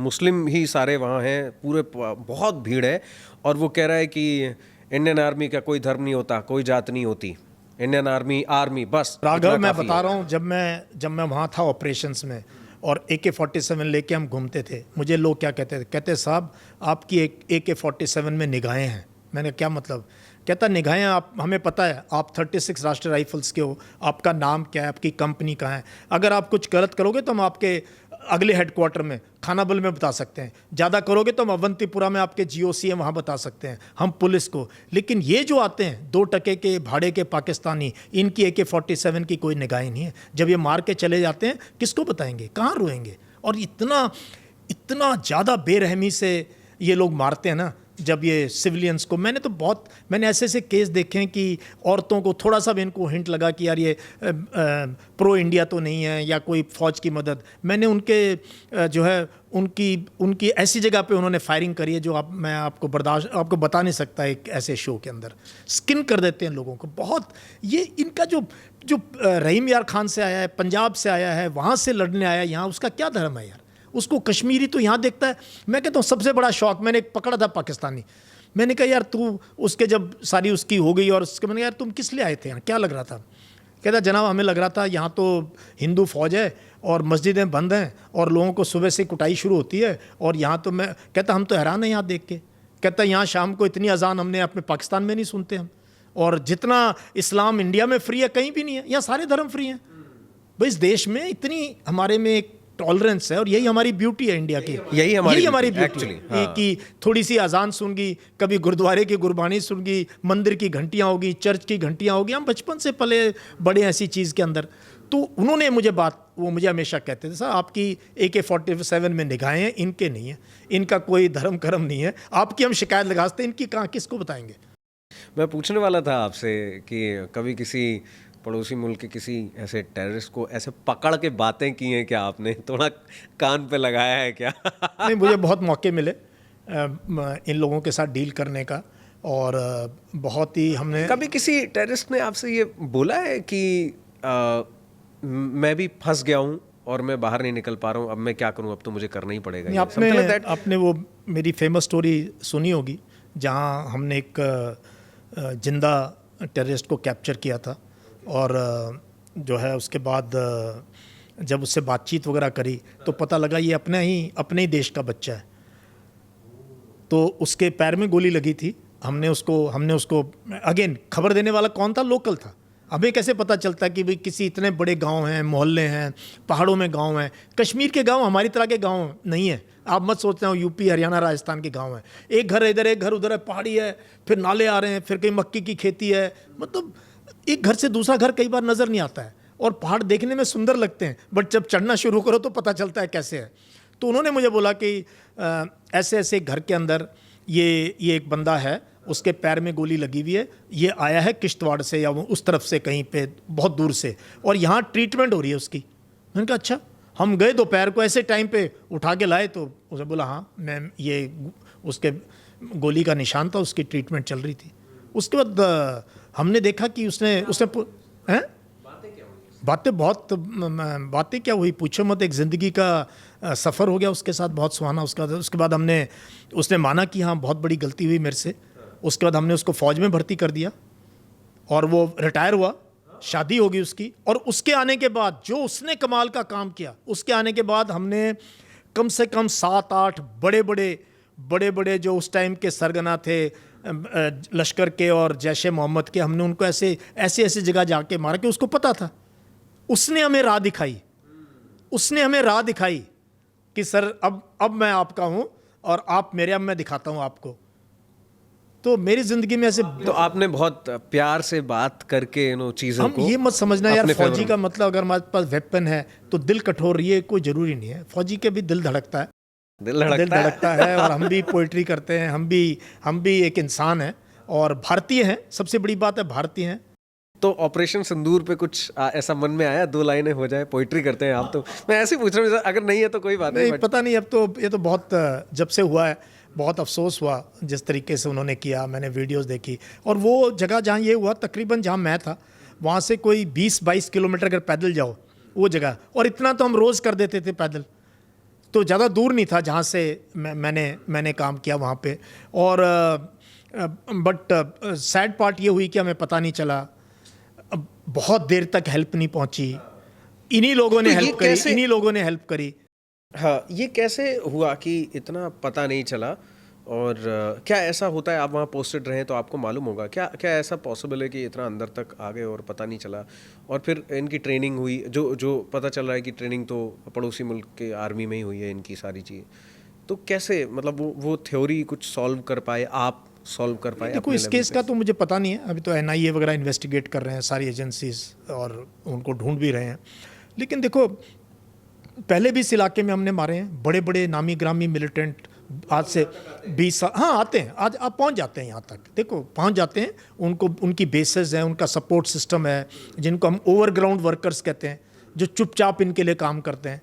मुस्लिम ही सारे वहाँ हैं, पूरे बहुत भीड़ है, और वो कह रहा है कि इंडियन आर्मी का कोई धर्म नहीं होता, कोई जात नहीं होती, इंडियन आर्मी बस। राघव, मैं बता रहा हूँ, जब मैं वहाँ था ऑपरेशंस में और AK-47 लेके हम घूमते थे, मुझे लोग क्या कहते थे? कहते साहब आपकी AK-47 में निगाहें हैं। मैंने क्या मतलब? कहता निगाहें, आप, हमें पता है आप 36 राष्ट्रीय राइफल्स के हो, आपका नाम क्या है, आपकी कंपनी कहाँ है। अगर आप कुछ गलत करोगे तो हम आपके अगले हेडक्वार्टर में खानाबल में बता सकते हैं, ज़्यादा करोगे तो हम अवंतीपुरा में आपके GOC है वहाँ बता सकते हैं, हम पुलिस को। लेकिन ये जो आते हैं 2 टके के भाड़े के पाकिस्तानी, इनकी AK-47 की कोई निगाहें नहीं है। जब ये मार के चले जाते हैं किसको बताएंगे, कहाँ रोएंगे? और इतना ज़्यादा बेरहमी से ये लोग मारते हैं ना, जब ये सिविलियंस को। मैंने ऐसे केस देखे हैं कि औरतों को थोड़ा सा भी इनको हिंट लगा कि यार ये प्रो इंडिया तो नहीं है या कोई फ़ौज की मदद, मैंने उनके जो है उनकी ऐसी जगह पे उन्होंने फायरिंग करी है जो मैं आपको बता नहीं सकता। एक ऐसे शो के अंदर स्किन कर देते हैं लोगों को बहुत। ये इनका जो रहीम यार खान से आया है, पंजाब से आया है, वहाँ से लड़ने आया यहाँ, उसका क्या धर्म है यार? उसको कश्मीरी तो यहाँ देखता है। मैं कहता हूँ सबसे बड़ा शौक, मैंने एक पकड़ा था पाकिस्तानी, मैंने कहा यार तू, उसके जब सारी उसकी हो गई और उसके, मैंने कहा यार तुम किस लिए आए थे यहाँ, क्या लग रहा था? कहता जनाब हमें लग रहा था यहाँ तो हिंदू फौज है और मस्जिदें बंद हैं और लोगों को सुबह से कुटाई शुरू होती है, और यहाँ तो मैं कहता हम तो हैरान हैं यहाँ देख के। कहता यहाँ शाम को इतनी अजान हमने अपने पाकिस्तान में नहीं सुनते हम, और जितना इस्लाम इंडिया में फ्री है कहीं भी नहीं है, यहाँ सारे धर्म फ्री हैं। भाई इस देश में इतनी हमारे में एक टॉलरेंस है, और यही हमारी ब्यूटी है इंडिया की। यही हमारी ब्यूटी है कि थोड़ी सी अजान सुन गई, कभी गुरुद्वारे की गुरबानी सुन गई, मंदिर की घंटियाँ होगी, चर्च की घंटियाँ होगी। हम बचपन से पले बड़े ऐसी चीज़ के अंदर। तो उन्होंने मुझे हमेशा कहते थे सर आपकी AK-47 में निगाहें हैं, इनके नहीं है, इनका कोई धर्म कर्म नहीं है, आपकी हम शिकायत लगाते हैं, इनकी कहाँ किसको बताएंगे। मैं पूछने वाला था आपसे कि कभी किसी पड़ोसी मुल्क के किसी ऐसे टेररिस्ट को ऐसे पकड़ के बातें की हैं क्या आपने, थोड़ा कान पे लगाया है क्या? नहीं, मुझे बहुत मौके मिले इन लोगों के साथ डील करने का, और बहुत ही हमने। कभी किसी टेररिस्ट ने आपसे ये बोला है कि मैं भी फंस गया हूँ और मैं बाहर नहीं निकल पा रहा हूँ, अब मैं क्या करूँ, अब तो मुझे करना ही पड़ेगा? आपने वो मेरी फेमस स्टोरी सुनी होगी जहाँ हमने एक जिंदा टेररिस्ट को कैप्चर किया था, और जो है उसके बाद जब उससे बातचीत वगैरह करी तो पता लगा ये अपने ही देश का बच्चा है। तो उसके पैर में गोली लगी थी। हमने उसको अगेन, खबर देने वाला कौन था? लोकल था। हमें कैसे पता चलता कि भाई किसी इतने बड़े गांव हैं, मोहल्ले हैं, पहाड़ों में गांव हैं। कश्मीर के गांव हमारी तरह के गांव नहीं है, आप मत सोचते हो यूपी हरियाणा राजस्थान के गांव हैं। एक घर इधर एक घर उधर है, पहाड़ी है, फिर नाले आ रहे हैं, फिर कहीं मक्की की खेती है। मतलब एक घर से दूसरा घर कई बार नज़र नहीं आता है, और पहाड़ देखने में सुंदर लगते हैं, बट जब चढ़ना शुरू करो तो पता चलता है कैसे है। तो उन्होंने मुझे बोला कि ऐसे ऐसे घर के अंदर ये एक बंदा है, उसके पैर में गोली लगी हुई है, ये आया है किश्तवाड़ से या वो उस तरफ से कहीं पे बहुत दूर से, और यहाँ ट्रीटमेंट हो रही है उसकी। मैंने कहा अच्छा। हम गए दोपहर को, ऐसे टाइम पे उठा के लाए, तो उसे बोला हाँ मैम ये उसके गोली का निशान था, उसकी ट्रीटमेंट चल रही थी। उसके बाद हमने देखा कि उसने हैं बातें क्या हुई पूछो मत। एक ज़िंदगी का सफ़र हो गया उसके साथ, बहुत सुहाना। उसके बाद उसने माना कि हाँ बहुत बड़ी गलती हुई मेरे से। उसके बाद हमने उसको फ़ौज में भर्ती कर दिया, और वो रिटायर हुआ, शादी हो गई उसकी। और उसके आने के बाद जो उसने कमाल का काम किया, उसके आने के बाद हमने कम से कम 7-8 बड़े बड़े जो उस टाइम के सरगना थे लश्कर के और जैश ए मोहम्मद के, हमने उनको ऐसे जगह जाके मारा कि उसको पता था। उसने हमें राह दिखाई, उसने हमें राह दिखाई कि सर अब मैं आपका हूं और आप मेरे, अब मैं दिखाता हूं आपको। तो मेरी जिंदगी में ऐसे, तो आपने बहुत प्यार से बात करके चीज़ों हम को ये मत समझना यार अपने फौजी favor का मतलब अगर हमारे पास वेपन है तो दिल कठोर, ये कोई जरूरी नहीं है। फौजी के भी दिल धड़कता है, दिल दिल धड़कता है। धड़कता है और हम भी पोइट्री करते हैं, हम भी एक इंसान हैं और भारतीय हैं। सबसे बड़ी बात है भारतीय हैं। तो ऑपरेशन सिंदूर पे कुछ ऐसा मन में आया, 2 लाइनें हो जाए, पोइट्री करते हैं आप? तो मैं ऐसे ही पूछ रहा हूँ, अगर नहीं है तो कोई बात नहीं, नहीं पता नहीं, अब तो ये तो बहुत जब से हुआ है बहुत अफसोस हुआ जिस तरीके से उन्होंने किया। मैंने वीडियोस देखी और वो जगह जहाँ ये हुआ, तकरीबन जहाँ मैं था वहाँ से कोई 20-22 किलोमीटर अगर पैदल जाओ वो जगह, और इतना तो हम रोज़ कर देते थे पैदल, तो ज़्यादा दूर नहीं था जहाँ से मैंने काम किया वहाँ पे। और बट सैड पार्ट ये हुई कि हमें पता नहीं चला, बहुत देर तक हेल्प नहीं पहुँची। इन्हीं लोगों ने तो ये हेल्प करी, कैसे- इन्हीं लोगों ने हेल्प करी। हाँ, ये कैसे हुआ कि इतना पता नहीं चला? और क्या ऐसा होता है, आप वहाँ पोस्टेड रहे तो आपको मालूम होगा, क्या क्या ऐसा पॉसिबल है कि इतना अंदर तक आ गए और पता नहीं चला? और फिर इनकी ट्रेनिंग हुई, जो पता चल रहा है कि ट्रेनिंग तो पड़ोसी मुल्क के आर्मी में ही हुई है इनकी सारी चीज़, तो कैसे मतलब वो थ्योरी कुछ सॉल्व कर पाए, आप सॉल्व कर पाए? देखो इस केस का तो मुझे पता नहीं है, अभी तो NIA वगैरह इन्वेस्टिगेट कर रहे हैं, सारी एजेंसीज, और उनको ढूंढ भी रहे हैं। लेकिन देखो पहले भी इस इलाके में हमने मारे हैं बड़े बड़े नामी ग्रामी मिलिटेंट, आज से 20 साल, हाँ आते हैं, आज आप पहुंच जाते हैं यहाँ तक, देखो पहुंच जाते हैं, उनको उनकी बेसेस हैं, उनका सपोर्ट सिस्टम है, जिनको हम ओवरग्राउंड वर्कर्स कहते हैं, जो चुपचाप इनके लिए काम करते हैं।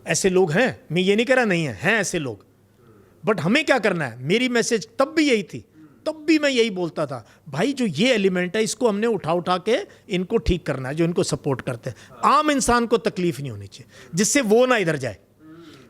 ऐसे लोग हैं, मैं ये नहीं कह रहा नहीं है ऐसे लोग। बट हमें क्या करना है, मेरी मैसेज तब भी यही थी, तब भी मैं यही बोलता था, भाई जो ये एलिमेंट है इसको हमने उठा के इनको ठीक करना है, जो इनको सपोर्ट करते हैं। आम इंसान को तकलीफ नहीं होनी चाहिए, जिससे वो ना इधर जाए।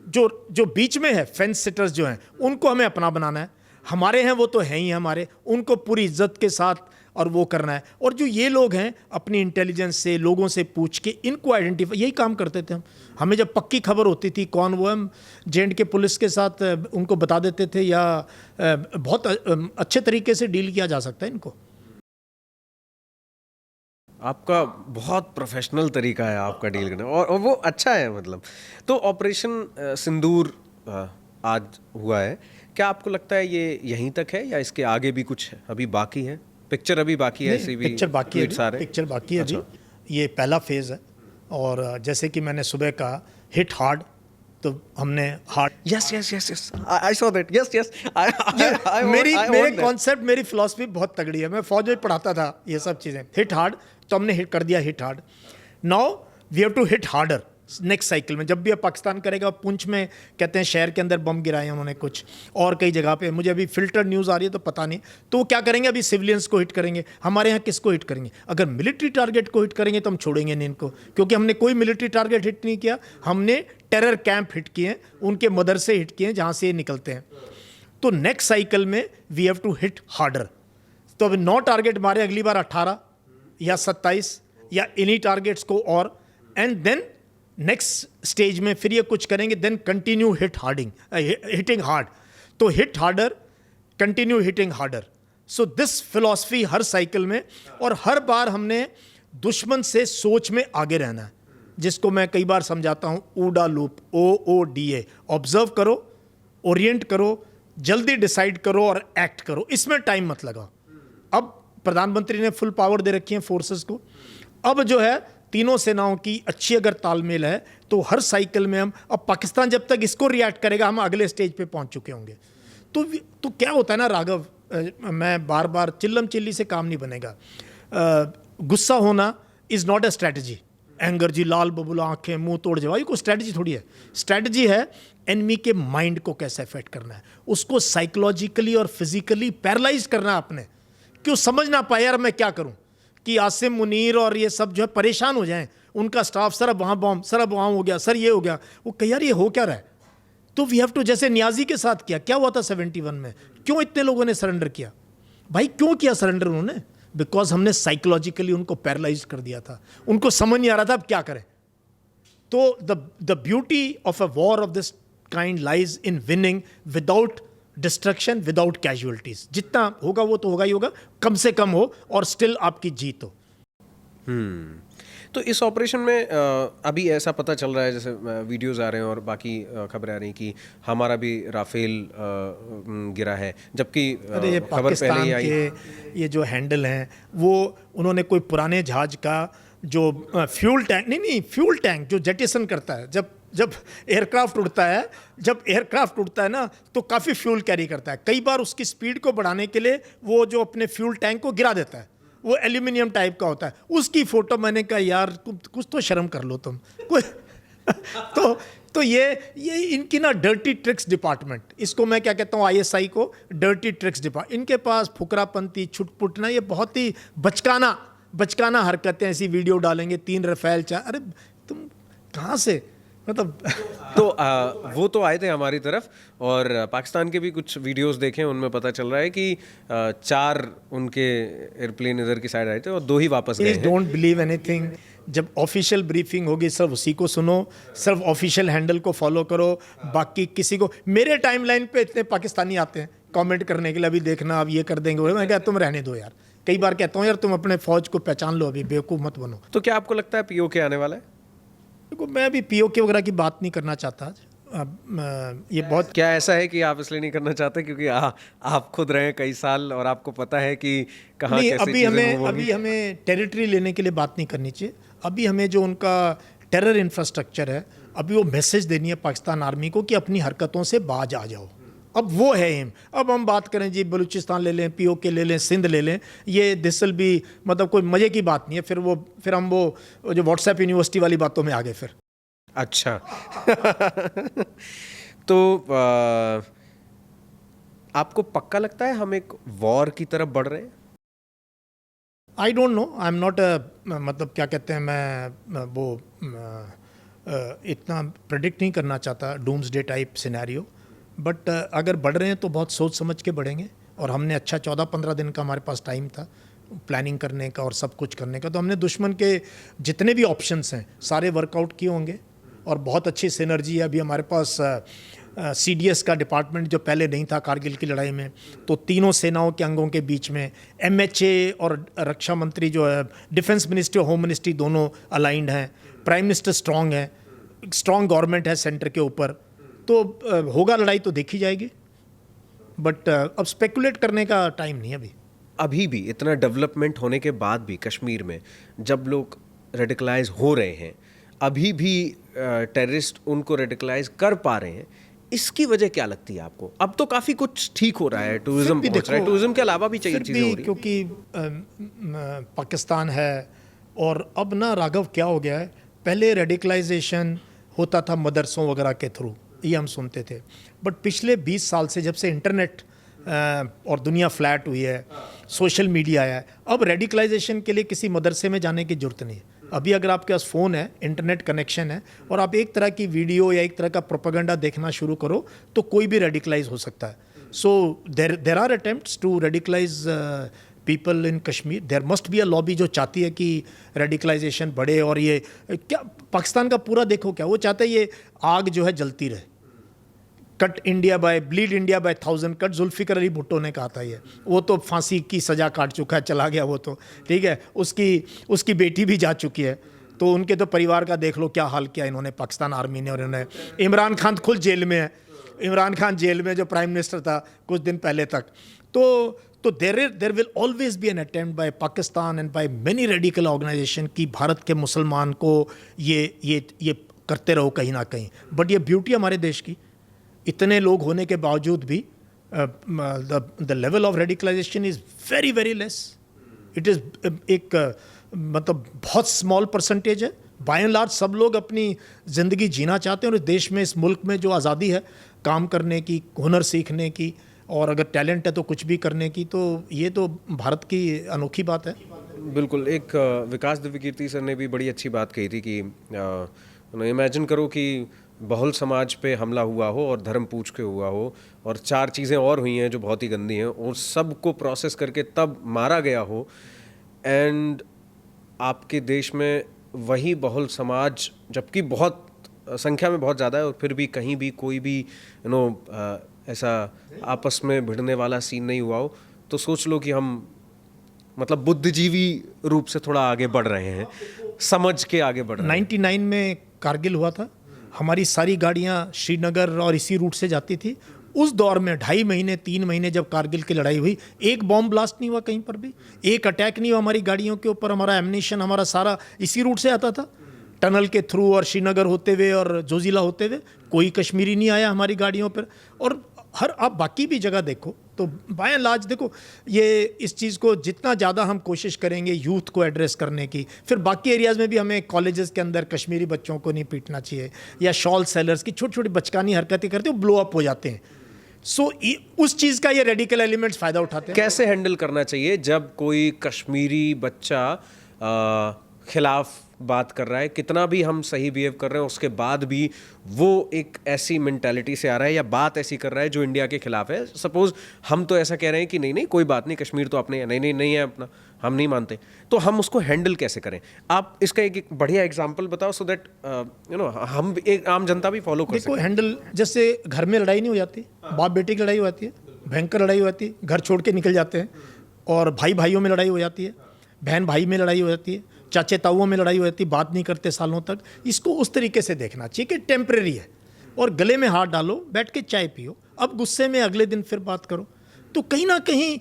जो बीच में है फेंस सिटर्स जो हैं, उनको हमें अपना बनाना है। हमारे हैं वो तो हैं ही हमारे, उनको पूरी इज्जत के साथ और वो करना है। और जो ये लोग हैं अपनी इंटेलिजेंस से, लोगों से पूछ के इनको आइडेंटिफाई, यही काम करते थे हम। हमें जब पक्की खबर होती थी कौन वो, हम J&K पुलिस के साथ उनको बता देते थे, या बहुत अच्छे तरीके से डील किया जा सकता है इनको। आपका बहुत प्रोफेशनल तरीका है आपका डील करने, और वो अच्छा है मतलब। तो ऑपरेशन सिंदूर आज हुआ है, क्या आपको लगता है ये यहीं तक है या इसके आगे भी कुछ अभी बाकी है? पिक्चर अभी बाकी है? ऐसे भी पिक्चर बाकी है, tweets आ रहे हैं? पिक्चर बाकी है अच्छा। अभी, ये पहला फेज़ है। और जैसे कि मैंने सुबह कहा हिट हार्ड, तो हमने hard, yes yes yes yes, I saw that, yes yes, मेरे कॉन्सेप्ट, मेरी फिलॉसफी बहुत तगड़ी है। मैं फौज में पढ़ाता था ये सब चीज़ें। हिट हार्ड, तो हमने हिट कर दिया, hit hard. Now we have to hit harder next cycle में। जब भी अब पाकिस्तान करेगा, पुंछ में कहते हैं शहर के अंदर बम गिराए उन्होंने कुछ, और कई जगह पे, मुझे अभी फिल्टर्ड न्यूज़ आ रही है तो पता नहीं। तो वो क्या करेंगे, अभी सिविलियंस को हिट करेंगे। हमारे यहाँ किसको हिट करेंगे? अगर मिलिट्री टारगेट को हिट करेंगे तो हम छोड़ेंगे नहीं इनको, क्योंकि हमने कोई मिलिट्री टारगेट हिट नहीं किया, हमने टेरर कैंप हिट किए हैं, उनके मदरसे हिट किए हैं जहाँ से ये निकलते हैं। तो नेक्स्ट साइकिल में we have to hit harder. तो अभी 9 टारगेट मारे, अगली बार 18 या 27 या इन्हीं टारगेट्स को, और एंड देन नेक्स्ट स्टेज में फिर ये कुछ करेंगे, देन कंटिन्यू हिटिंग हार्ड। तो hit harder, continue hitting harder. So this philosophy हर साइकिल में, और हर बार हमने दुश्मन से सोच में आगे रहना है, जिसको मैं कई बार समझाता हूँ OODA लूप, OODA, ऑब्जर्व करो, ओरिएंट करो, जल्दी डिसाइड करो और एक्ट करो, इसमें टाइम मत लगाओ। अब प्रधानमंत्री ने फुल पावर दे रखी है फोर्सेस को। अब जो है तीनों सेनाओं की अच्छी अगर तालमेल है तो हर साइकिल में हम, अब पाकिस्तान जब तक इसको रिएक्ट करेगा हम अगले स्टेज पे पहुंच चुके होंगे। तो क्या होता है ना राघव, मैं बार बार चिल्लम चिल्ली से काम नहीं बनेगा। गुस्सा होना is not a strategy. Anger जी, लाल बबूला आंखें, मुंह तोड़ जवाब, ये कोई स्ट्रैटेजी थोड़ी है। स्ट्रैटेजी है एनिमी के माइंड को कैसे अफेक्ट करना है, उसको साइकोलॉजिकली और फिजिकली पैरालाइज करना है आपने, कि वो समझ ना पाए यार मैं क्या करूं, कि आसिम मुनीर और ये सब जो है परेशान हो जाएं, उनका स्टाफ, सर अब वहाँ बॉम्ब, सर अब वहाँ हो गया, सर ये हो गया, वो कह यार ये हो क्या रहा है। तो वी हैव टू, जैसे नियाजी के साथ किया, क्या हुआ था 71 में, क्यों इतने लोगों ने सरेंडर किया भाई, क्यों किया सरेंडर उन्होंने? बिकॉज हमने साइकोलॉजिकली उनको पैरालाइज कर दिया था, उनको समझ नहीं आ रहा था अब क्या करें। तो the beauty of a war of this kind lies in winning without destruction, without casualties. जितना होगा वो तो होगा ही होगा, कम से कम हो और स्टिल आपकी जीत हो। तो तो इस ऑपरेशन में अभी ऐसा पता चल रहा है, जैसे वीडियोस आ रहे हैं और बाकी खबरें आ रही हैं कि हमारा भी राफेल गिरा है, जबकि अरे ये खबर पहले पाकिस्तान ही आई। के ये जो हैंडल हैं वो उन्होंने कोई पुराने जहाज का जो फ्यूल टैंक नहीं फ्यूल टैंक जो जेटिसन करता है, जब जब एयरक्राफ्ट उड़ता है ना तो काफ़ी फ्यूल कैरी करता है। कई बार उसकी स्पीड को बढ़ाने के लिए वो जो अपने फ्यूल टैंक को गिरा देता है, वो एल्यूमिनियम टाइप का होता है। उसकी फ़ोटो मैंने कहा यार कुछ तो शर्म कर लो तुम कोई तो ये इनकी ना डर्टी ट्रिक्स डिपार्टमेंट, इसको मैं क्या कहता हूँ आईएसआई को डर्टी ट्रिक्स डिपार्टमेंट, इनके पास फुकरापंती छुटपुट ना, ये बहुत ही बचकाना हरकतें, ऐसी वीडियो डालेंगे 3 रफेल अरे तुम कहाँ से मतलब तो वो तो आए थे हमारी तरफ, और पाकिस्तान के भी कुछ वीडियोस देखे, उनमें पता चल रहा है कि 4 उनके एयरप्लेन इधर की साइड आए थे और 2 ही वापस गए प्लीज हैं। Don't believe anything. जब ऑफिशियल ब्रीफिंग होगी सिर्फ उसी को सुनो, सिर्फ ऑफिशियल हैंडल को फॉलो करो, बाकी किसी को। मेरे टाइमलाइन पे इतने पाकिस्तानी आते हैं कमेंट करने के लिए, अभी देखना अब ये कर देंगे, मैं क्या तुम रहने दो यार। कई बार कहता हूँ यार तुम अपने फौज को पहचान लो, अभी बेवकूफ़ मत बनो। तो क्या आपको लगता है पीओके आने वाला है? देखो मैं अभी पीओके वगैरह की बात नहीं करना चाहता आज। अब ये बहुत क्या ऐसा है कि आप इसलिए नहीं करना चाहते क्योंकि आप खुद रहे कई साल और आपको पता है कि कहाँ नहीं, कैसे अभी हमें टेरिटरी लेने के लिए बात नहीं करनी चाहिए। अभी हमें जो उनका टेरर इंफ्रास्ट्रक्चर है, अभी वो मैसेज देनी है पाकिस्तान आर्मी को कि अपनी हरकतों से बाज आ जाओ। अब वो है एम। अब हम बात करें जी बलूचिस्तान ले लें, पीओके ले लें, सिंध ले लें, ये दिस विल भी मतलब कोई मज़े की बात नहीं है। फिर हम वो जो व्हाट्सएप यूनिवर्सिटी वाली बातों में आ गए फिर। अच्छा तो आपको पक्का लगता है हम एक वॉर की तरफ बढ़ रहे हैं? I don't know, I am not मतलब क्या कहते हैं, मैं वो इतना प्रेडिक्ट नहीं करना चाहता डूम्सडे टाइप सिनेरियो, बट अगर बढ़ रहे हैं तो बहुत सोच समझ के बढ़ेंगे। और हमने अच्छा 14-15 दिन का हमारे पास टाइम था प्लानिंग करने का और सब कुछ करने का, तो हमने दुश्मन के जितने भी ऑप्शंस हैं सारे वर्कआउट किए होंगे। और बहुत अच्छी सिनर्जी है अभी हमारे पास सीडीएस का डिपार्टमेंट जो पहले नहीं था कारगिल की लड़ाई में, तो तीनों सेनाओं के अंगों के बीच में एमएचए और रक्षा मंत्री जो है, डिफेंस मिनिस्ट्री और होम मिनिस्ट्री दोनों अलाइंड हैं, प्राइम मिनिस्टर स्ट्रांग है, स्ट्रांग गवर्नमेंट है सेंटर के ऊपर, तो होगा लड़ाई तो देखी जाएगी। बट अब स्पेकुलेट करने का टाइम नहीं है अभी भी इतना डेवलपमेंट होने के बाद भी कश्मीर में जब लोग रेडिकलाइज हो रहे हैं, अभी भी टेररिस्ट उनको रेडिकलाइज कर पा रहे हैं, इसकी वजह क्या लगती है आपको? अब तो काफ़ी कुछ ठीक हो रहा है, टूरिज्म पहुंच रहा है, टूरिज्म के अलावा भी चाहिए चीज़ें हो रही हैं। क्योंकि पाकिस्तान है। और अब ना राघव क्या हो गया है, पहले रेडिकलाइजेशन होता था मदरसों वगैरह के थ्रू, ये हम सुनते थे, बट पिछले 20 साल से जब से इंटरनेट और दुनिया फ्लैट हुई है, सोशल मीडिया आया है, अब रेडिकलाइजेशन के लिए किसी मदरसे में जाने की ज़रूरत नहीं है। अभी अगर आपके पास फ़ोन है, इंटरनेट कनेक्शन है, और आप एक तरह की वीडियो या एक तरह का प्रोपेगेंडा देखना शुरू करो तो कोई भी रेडिकलाइज हो सकता है। So there are attempts to radicalise people in Kashmir. There must be a lobby जो चाहती है कि रेडिकलाइजेशन बढ़े। और ये क्या पाकिस्तान का पूरा देखो, क्या वो चाहता है, ये आग जो है जलती रहे। Cut India by bleed India by 1000 cut, Zulfikar Ali Bhutto ने कहा था ये, वो तो फांसी की सज़ा काट चुका है, चला गया वो तो, ठीक है, उसकी बेटी भी जा चुकी है, तो उनके तो परिवार का देख लो क्या हाल किया इन्होंने, पाकिस्तान आर्मी ने। और इन्होंने इमरान खान खुद जेल में है, इमरान खान जेल में जो प्राइम मिनिस्टर था कुछ दिन पहले तक। तो there will always be an attempt by Pakistan and by many radical organization कि भारत के मुसलमान को ये करते रहो कहीं ना कहीं। बट ये ब्यूटी हमारे देश की, इतने लोग होने के बावजूद भी the level of radicalization is very very less. It is एक मतलब बहुत स्मॉल परसेंटेज है। बाय एंड लार्ज सब लोग अपनी ज़िंदगी जीना चाहते हैं, और इस देश में, इस मुल्क में जो आज़ादी है काम करने की, हुनर सीखने की, और अगर टैलेंट है तो कुछ भी करने की, तो ये तो भारत की अनोखी बात है। बिल्कुल। एक विकास दिव्यकीर्ति सर ने भी बड़ी अच्छी बात कही थी कि इमेजिन करो कि बहुल समाज पे हमला हुआ हो और धर्म पूछ के हुआ हो, और 4 चीज़ें और हुई हैं जो बहुत ही गंदी हैं, और सबको प्रोसेस करके तब मारा गया हो, एंड आपके देश में वही बहुल समाज, जबकि बहुत संख्या में बहुत ज़्यादा है, और फिर भी कहीं भी कोई भी ऐसा आपस में भिड़ने वाला सीन नहीं हुआ हो, तो सोच लो कि हम मतलब बुद्धिजीवी रूप से थोड़ा आगे बढ़ रहे हैं, समझ के आगे बढ़ रहे हैं। 99 में कारगिल हुआ था, हमारी सारी गाड़ियाँ श्रीनगर और इसी रूट से जाती थी। उस दौर में 2.5 महीने 3 महीने जब कारगिल की लड़ाई हुई, एक बॉम्ब ब्लास्ट नहीं हुआ कहीं पर भी, एक अटैक नहीं हुआ हमारी गाड़ियों के ऊपर। हमारा एमनिशन हमारा सारा इसी रूट से आता था, टनल के थ्रू, और श्रीनगर होते हुए और जोजिला होते हुए। कोई कश्मीरी नहीं आया हमारी गाड़ियों पर। और हर आप बाकी भी जगह देखो तो बाय एंड लार्ज देखो, ये इस चीज़ को जितना ज़्यादा हम कोशिश करेंगे यूथ को एड्रेस करने की, फिर बाकी एरियाज़ में भी हमें कॉलेजेस के अंदर कश्मीरी बच्चों को नहीं पीटना चाहिए, या शॉल सेलर्स की छोटी छोटी बचकानी हरकतें करते वो ब्लो अप हो जाते हैं। सो उस चीज़ का ये रेडिकल एलिमेंट्स फ़ायदा उठाते हैं। कैसे हैंडल करना चाहिए जब कोई कश्मीरी बच्चा खिलाफ बात कर रहा है, कितना भी हम सही बिहेव कर रहे हैं उसके बाद भी वो एक ऐसी मेंटालिटी से आ रहा है या बात ऐसी कर रहा है जो इंडिया के खिलाफ है। सपोज हम तो ऐसा कह रहे हैं कि नहीं नहीं कोई बात नहीं, कश्मीर तो अपने, नहीं नहीं नहीं है अपना, हम नहीं मानते, तो हम उसको हैंडल कैसे करें? आप इसका एक बढ़िया एग्जांपल बताओ, सो दैट हम एक आम जनता भी फॉलो कर देखो सके। हैंडल, जैसे घर में लड़ाई नहीं हो जाती, बाप बेटे की लड़ाई हो जाती है, भयंकर लड़ाई हो जाती है, घर छोड़ के निकल जाते हैं, और भाई भाइयों में लड़ाई हो जाती है, बहन भाई में लड़ाई हो जाती है, चाचे ताऊओं में लड़ाई हो जाती है, बात नहीं करते सालों तक। इसको उस तरीके से देखना चाहिए कि टेम्परेरी है, और गले में हाथ डालो, बैठ के चाय पियो, अब गुस्से में अगले दिन फिर बात करो। तो कहीं ना कहीं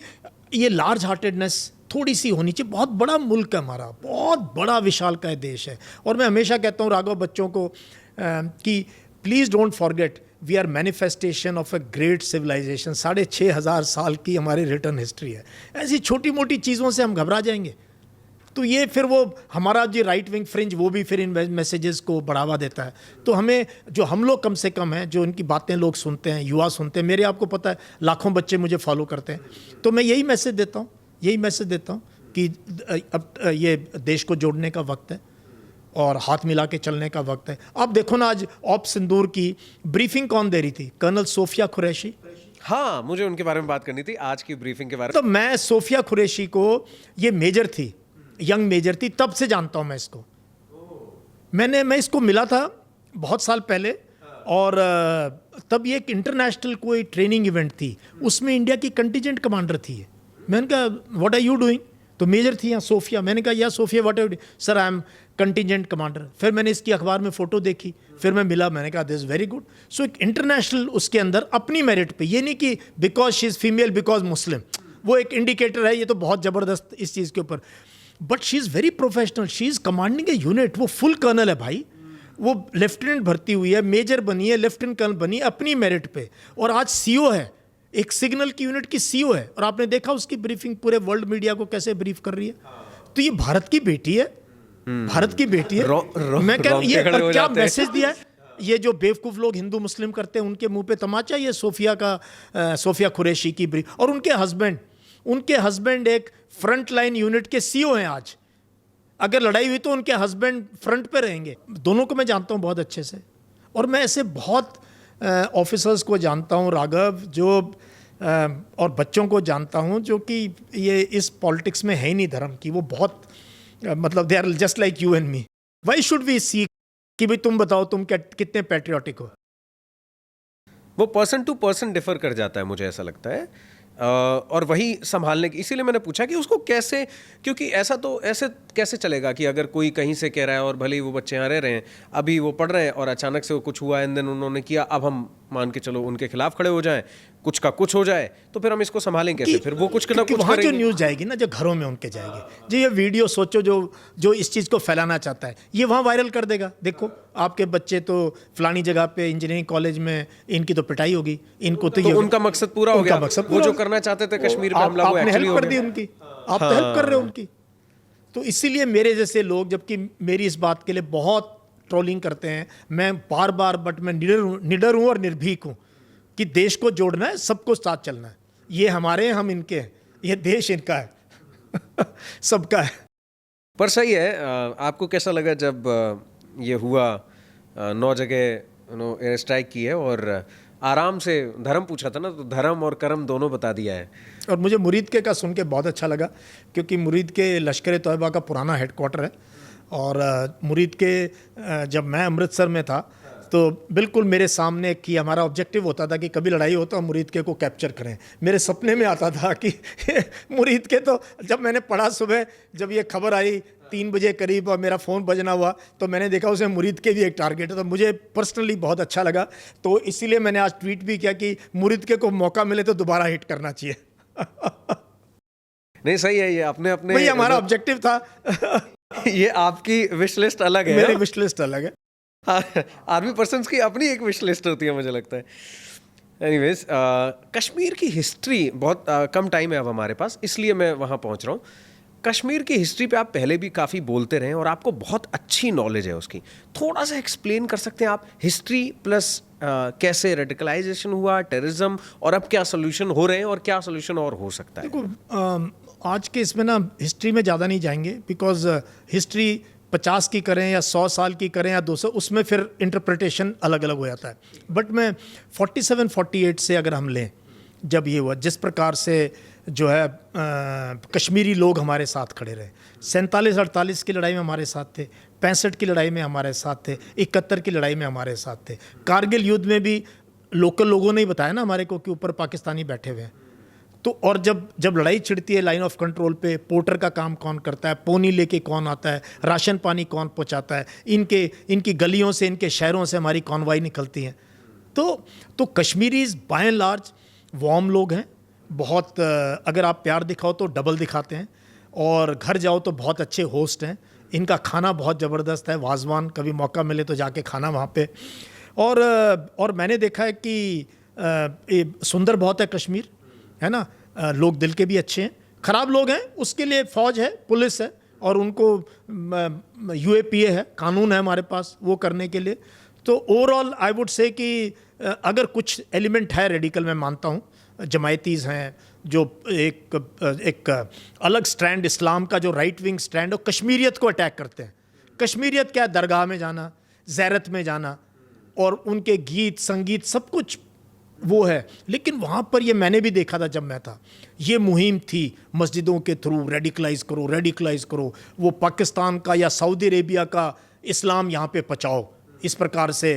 ये लार्ज हार्टेडनेस थोड़ी सी होनी चाहिए। बहुत बड़ा मुल्क है हमारा, बहुत बड़ा विशालकाय देश है, और मैं हमेशा कहता हूँ राघव बच्चों को कि please don't forget we are manifestation of a great civilization. 6,500 साल की हमारी रिटर्न हिस्ट्री है। ऐसी छोटी मोटी चीज़ों से हम घबरा जाएंगे तो ये फिर वो हमारा जो राइट विंग फ्रिंज वो भी फिर इन मैसेजेस को बढ़ावा देता है। तो हमें, जो हम लोग कम से कम हैं, जो इनकी बातें लोग सुनते हैं, युवा सुनते हैं, मेरे आपको पता है लाखों बच्चे मुझे फॉलो करते हैं, तो मैं यही मैसेज देता हूँ कि अब ये देश को जोड़ने का वक्त है और हाथ मिला के चलने का वक्त है। आप देखो ना, आज ऑप सिंदूर की ब्रीफिंग कौन दे रही थी? कर्नल सोफिया कुरैशी। हाँ, मुझे उनके बारे में बात करनी थी, आज की ब्रीफिंग के बारे तो मैं सोफिया कुरैशी को, ये मेजर थी, यंग मेजर थी, तब से जानता हूँ मैं इसको। मैं इसको मिला था बहुत साल पहले, और तब ये एक इंटरनेशनल कोई ट्रेनिंग इवेंट थी, उसमें इंडिया की कंटिजेंट कमांडर थी। मैंने कहा व्हाट आर यू डूइंग? तो मेजर थी यहाँ सोफिया। मैंने कहा या Sofia what are you? Sir I am contingent commander. फिर मैंने इसकी अखबार में फ़ोटो देखी, फिर मैं मिला, मैंने कहा दिस वेरी गुड। सो एक इंटरनेशनल उसके अंदर अपनी मेरिट पे, ये नहीं कि because she is female, because Muslim, वो एक इंडिकेटर है, ये तो बहुत ज़बरदस्त इस चीज़ के ऊपर। But she is very professional, she is commanding a unit, वो फुल कर्नल है भाई, वो लेफ्टिनेंट भर्ती हुई है, मेजर बनी है, लेफ्टिनेंट कर्नल बनी अपनी मेरिट पे, और आज सीओ है, एक सिग्नल की यूनिट की सीओ है। और आपने देखा उसकी ब्रीफिंग पूरे वर्ल्ड मीडिया को कैसे ब्रीफ कर रही है। तो ये भारत की बेटी है, भारत की बेटी है। मैं कह रहा हूँ ये क्या मैसेज दिया है। ये जो बेवकूफ़ लोग हिंदू मुस्लिम करते हैं उनके मुंह पे तमाचा, ये सोफिया कुरैशी की ब्रीफ। और उनके हस्बैंड एक फ्रंट लाइन यूनिट के सीओ हैं आज। अगर लड़ाई हुई तो उनके हस्बैंड फ्रंट पे रहेंगे। दोनों को मैं जानता हूँ बहुत अच्छे से, और मैं ऐसे बहुत ऑफिसर्स को जानता हूँ राघव, जो और बच्चों को जानता हूँ जो कि ये इस पॉलिटिक्स में है ही नहीं धर्म की। वो बहुत मतलब they are just like you and me. Why should we see कि भाई तुम बताओ तुम कितने पैट्रियोटिक हो। वो पर्सन टू पर्सन डिफर कर जाता है, मुझे ऐसा लगता है। और वही संभालने की, इसीलिए मैंने पूछा कि उसको कैसे, क्योंकि ऐसे कैसे चलेगा कि अगर कोई कहीं से कह रहा है और भले ही वो बच्चे यहाँ रह रहे हैं, अभी वो पढ़ रहे हैं और अचानक से वो कुछ हुआ एंड देन उन्होंने किया, अब हम मान के चलो उनके खिलाफ खड़े हो जाएं, कुछ का कुछ हो जाए, तो फिर हम इसको संभालें कैसे? फिर वो कुछ ना कुछ वहाँ जो करेंगे। न्यूज़ जाएगी ना, जो घरों में उनके जाएगी, जो ये वीडियो सोचो, जो इस चीज़ को फैलाना चाहता है, ये वहाँ वायरल कर देगा। देखो आपके बच्चे तो फलानी जगह पे इंजीनियरिंग कॉलेज में इनकी तो पिटाई होगी, इनको तो ये उनका मकसद पूरा हो गया। वो जो करना चाहते थे कश्मीर में हमला, वो आपने एक्चुअली हेल्प हो कर दी गया। उनकी, आप तो हेल्प कर रहे हो उनकी। तो इसीलिए मेरे जैसे लोग, जबकि मेरी इस बात के लिए बहुत ट्रोलिंग करते हैं, मैं बार बार, बट मैं निडर हूँ और निर्भीक हूँ कि देश को जोड़ना है, सबको साथ चलना है। ये हमारे हैं, हम इनके हैं, ये देश इनका है सबका है। पर सही है। आपको कैसा लगा जब ये हुआ, 9 जगह एयर स्ट्राइक की है और आराम से धर्म पूछा था ना, तो धर्म और कर्म दोनों बता दिया है। और मुझे मुरीद के का सुन के बहुत अच्छा लगा, क्योंकि मुरीद के लश्कर तोयबा का पुराना हेडक्वार्टर है। और मुरीद के जब मैं अमृतसर में था तो बिल्कुल मेरे सामने कि हमारा ऑब्जेक्टिव होता था कि कभी लड़ाई हो तो हम मुरीद के को कैप्चर करें। मेरे सपने में आता था कि मुरीद के, तो जब मैंने पढ़ा सुबह, जब ये खबर आई 3 बजे करीब और मेरा फ़ोन बजना हुआ, तो मैंने देखा उसमें मुरीद के भी एक टारगेट है, तो मुझे पर्सनली बहुत अच्छा लगा। तो इसीलिए मैंने आज ट्वीट भी किया कि मुरीद के को मौका मिले तो दोबारा हिट करना चाहिए। नहीं सही है, ये अपने अपने वही हमारा ऑब्जेक्टिव था। ये आपकी विश लिस्ट अलग है। मेरी विश लिस्ट अलग है। आर्मी पर्सन्स की अपनी एक विश लिस्ट होती है, मुझे लगता है। एनीवेज, कश्मीर की हिस्ट्री बहुत कम टाइम है अब हमारे पास, इसलिए मैं वहाँ पहुँच रहा हूँ। कश्मीर की हिस्ट्री पे आप पहले भी काफ़ी बोलते रहे और आपको बहुत अच्छी नॉलेज है उसकी। थोड़ा सा एक्सप्लेन कर सकते हैं आप हिस्ट्री प्लस कैसे रेडिकलाइजेशन हुआ, टेररिज्म, और अब क्या सोल्यूशन हो रहे हैं और क्या सोल्यूशन और हो सकता है? देखो, आज के इसमें ना हिस्ट्री में ज़्यादा नहीं जाएंगे, बिकॉज हिस्ट्री 50 की करें या 100 साल की करें या 200, उसमें फिर इंटरप्रिटेशन अलग अलग हो जाता है। बट मैं 47-48 से अगर हम लें, जब ये हुआ, जिस प्रकार से जो है कश्मीरी लोग हमारे साथ खड़े रहे, 47-48 की लड़ाई में हमारे साथ थे, 65 की लड़ाई में हमारे साथ थे, 71 की लड़ाई में हमारे साथ थे, कारगिल युद्ध में भी लोकल लोगों ने ही बताया ना हमारे को कि ऊपर पाकिस्तानी बैठे हुए हैं। तो और जब लड़ाई छिड़ती है लाइन ऑफ कंट्रोल पे, पोर्टर का काम कौन करता है, पोनी लेके कौन आता है, राशन पानी कौन पहुंचाता है, इनकी गलियों से, इनके शहरों से हमारी कॉन्वाई निकलती हैं। तो Kashmiris by and large warm लोग हैं, बहुत अगर आप प्यार दिखाओ तो डबल दिखाते हैं, और घर जाओ तो बहुत अच्छे होस्ट हैं। इनका खाना बहुत ज़बरदस्त है, वाजवान, कभी मौका मिले तो जाके खाना वहाँ पे। और मैंने देखा है कि ये सुंदर बहुत है कश्मीर, है ना। लोग दिल के भी अच्छे हैं, ख़राब लोग हैं उसके लिए फ़ौज है, पुलिस है, और उनको UAPA है, कानून है हमारे पास वो करने के लिए। तो ओवरऑल आई वुड से कि अगर कुछ एलिमेंट है रेडिकल, मैं मानता हूँ, जमायतीज़ हैं जो एक अलग स्ट्रैंड, इस्लाम का जो राइट विंग स्ट्रैंड, और कश्मीरियत को अटैक करते हैं। कश्मीरियत क्या है, दरगाह में जाना, ज़ैरत में जाना, और उनके गीत संगीत सब कुछ वो है। लेकिन वहाँ पर ये मैंने भी देखा था जब मैं था, ये मुहिम थी मस्जिदों के थ्रू रेडिकलाइज करो, वो पाकिस्तान का या सऊदी अरेबिया का इस्लाम यहाँ पे पहुँचाओ, इस प्रकार से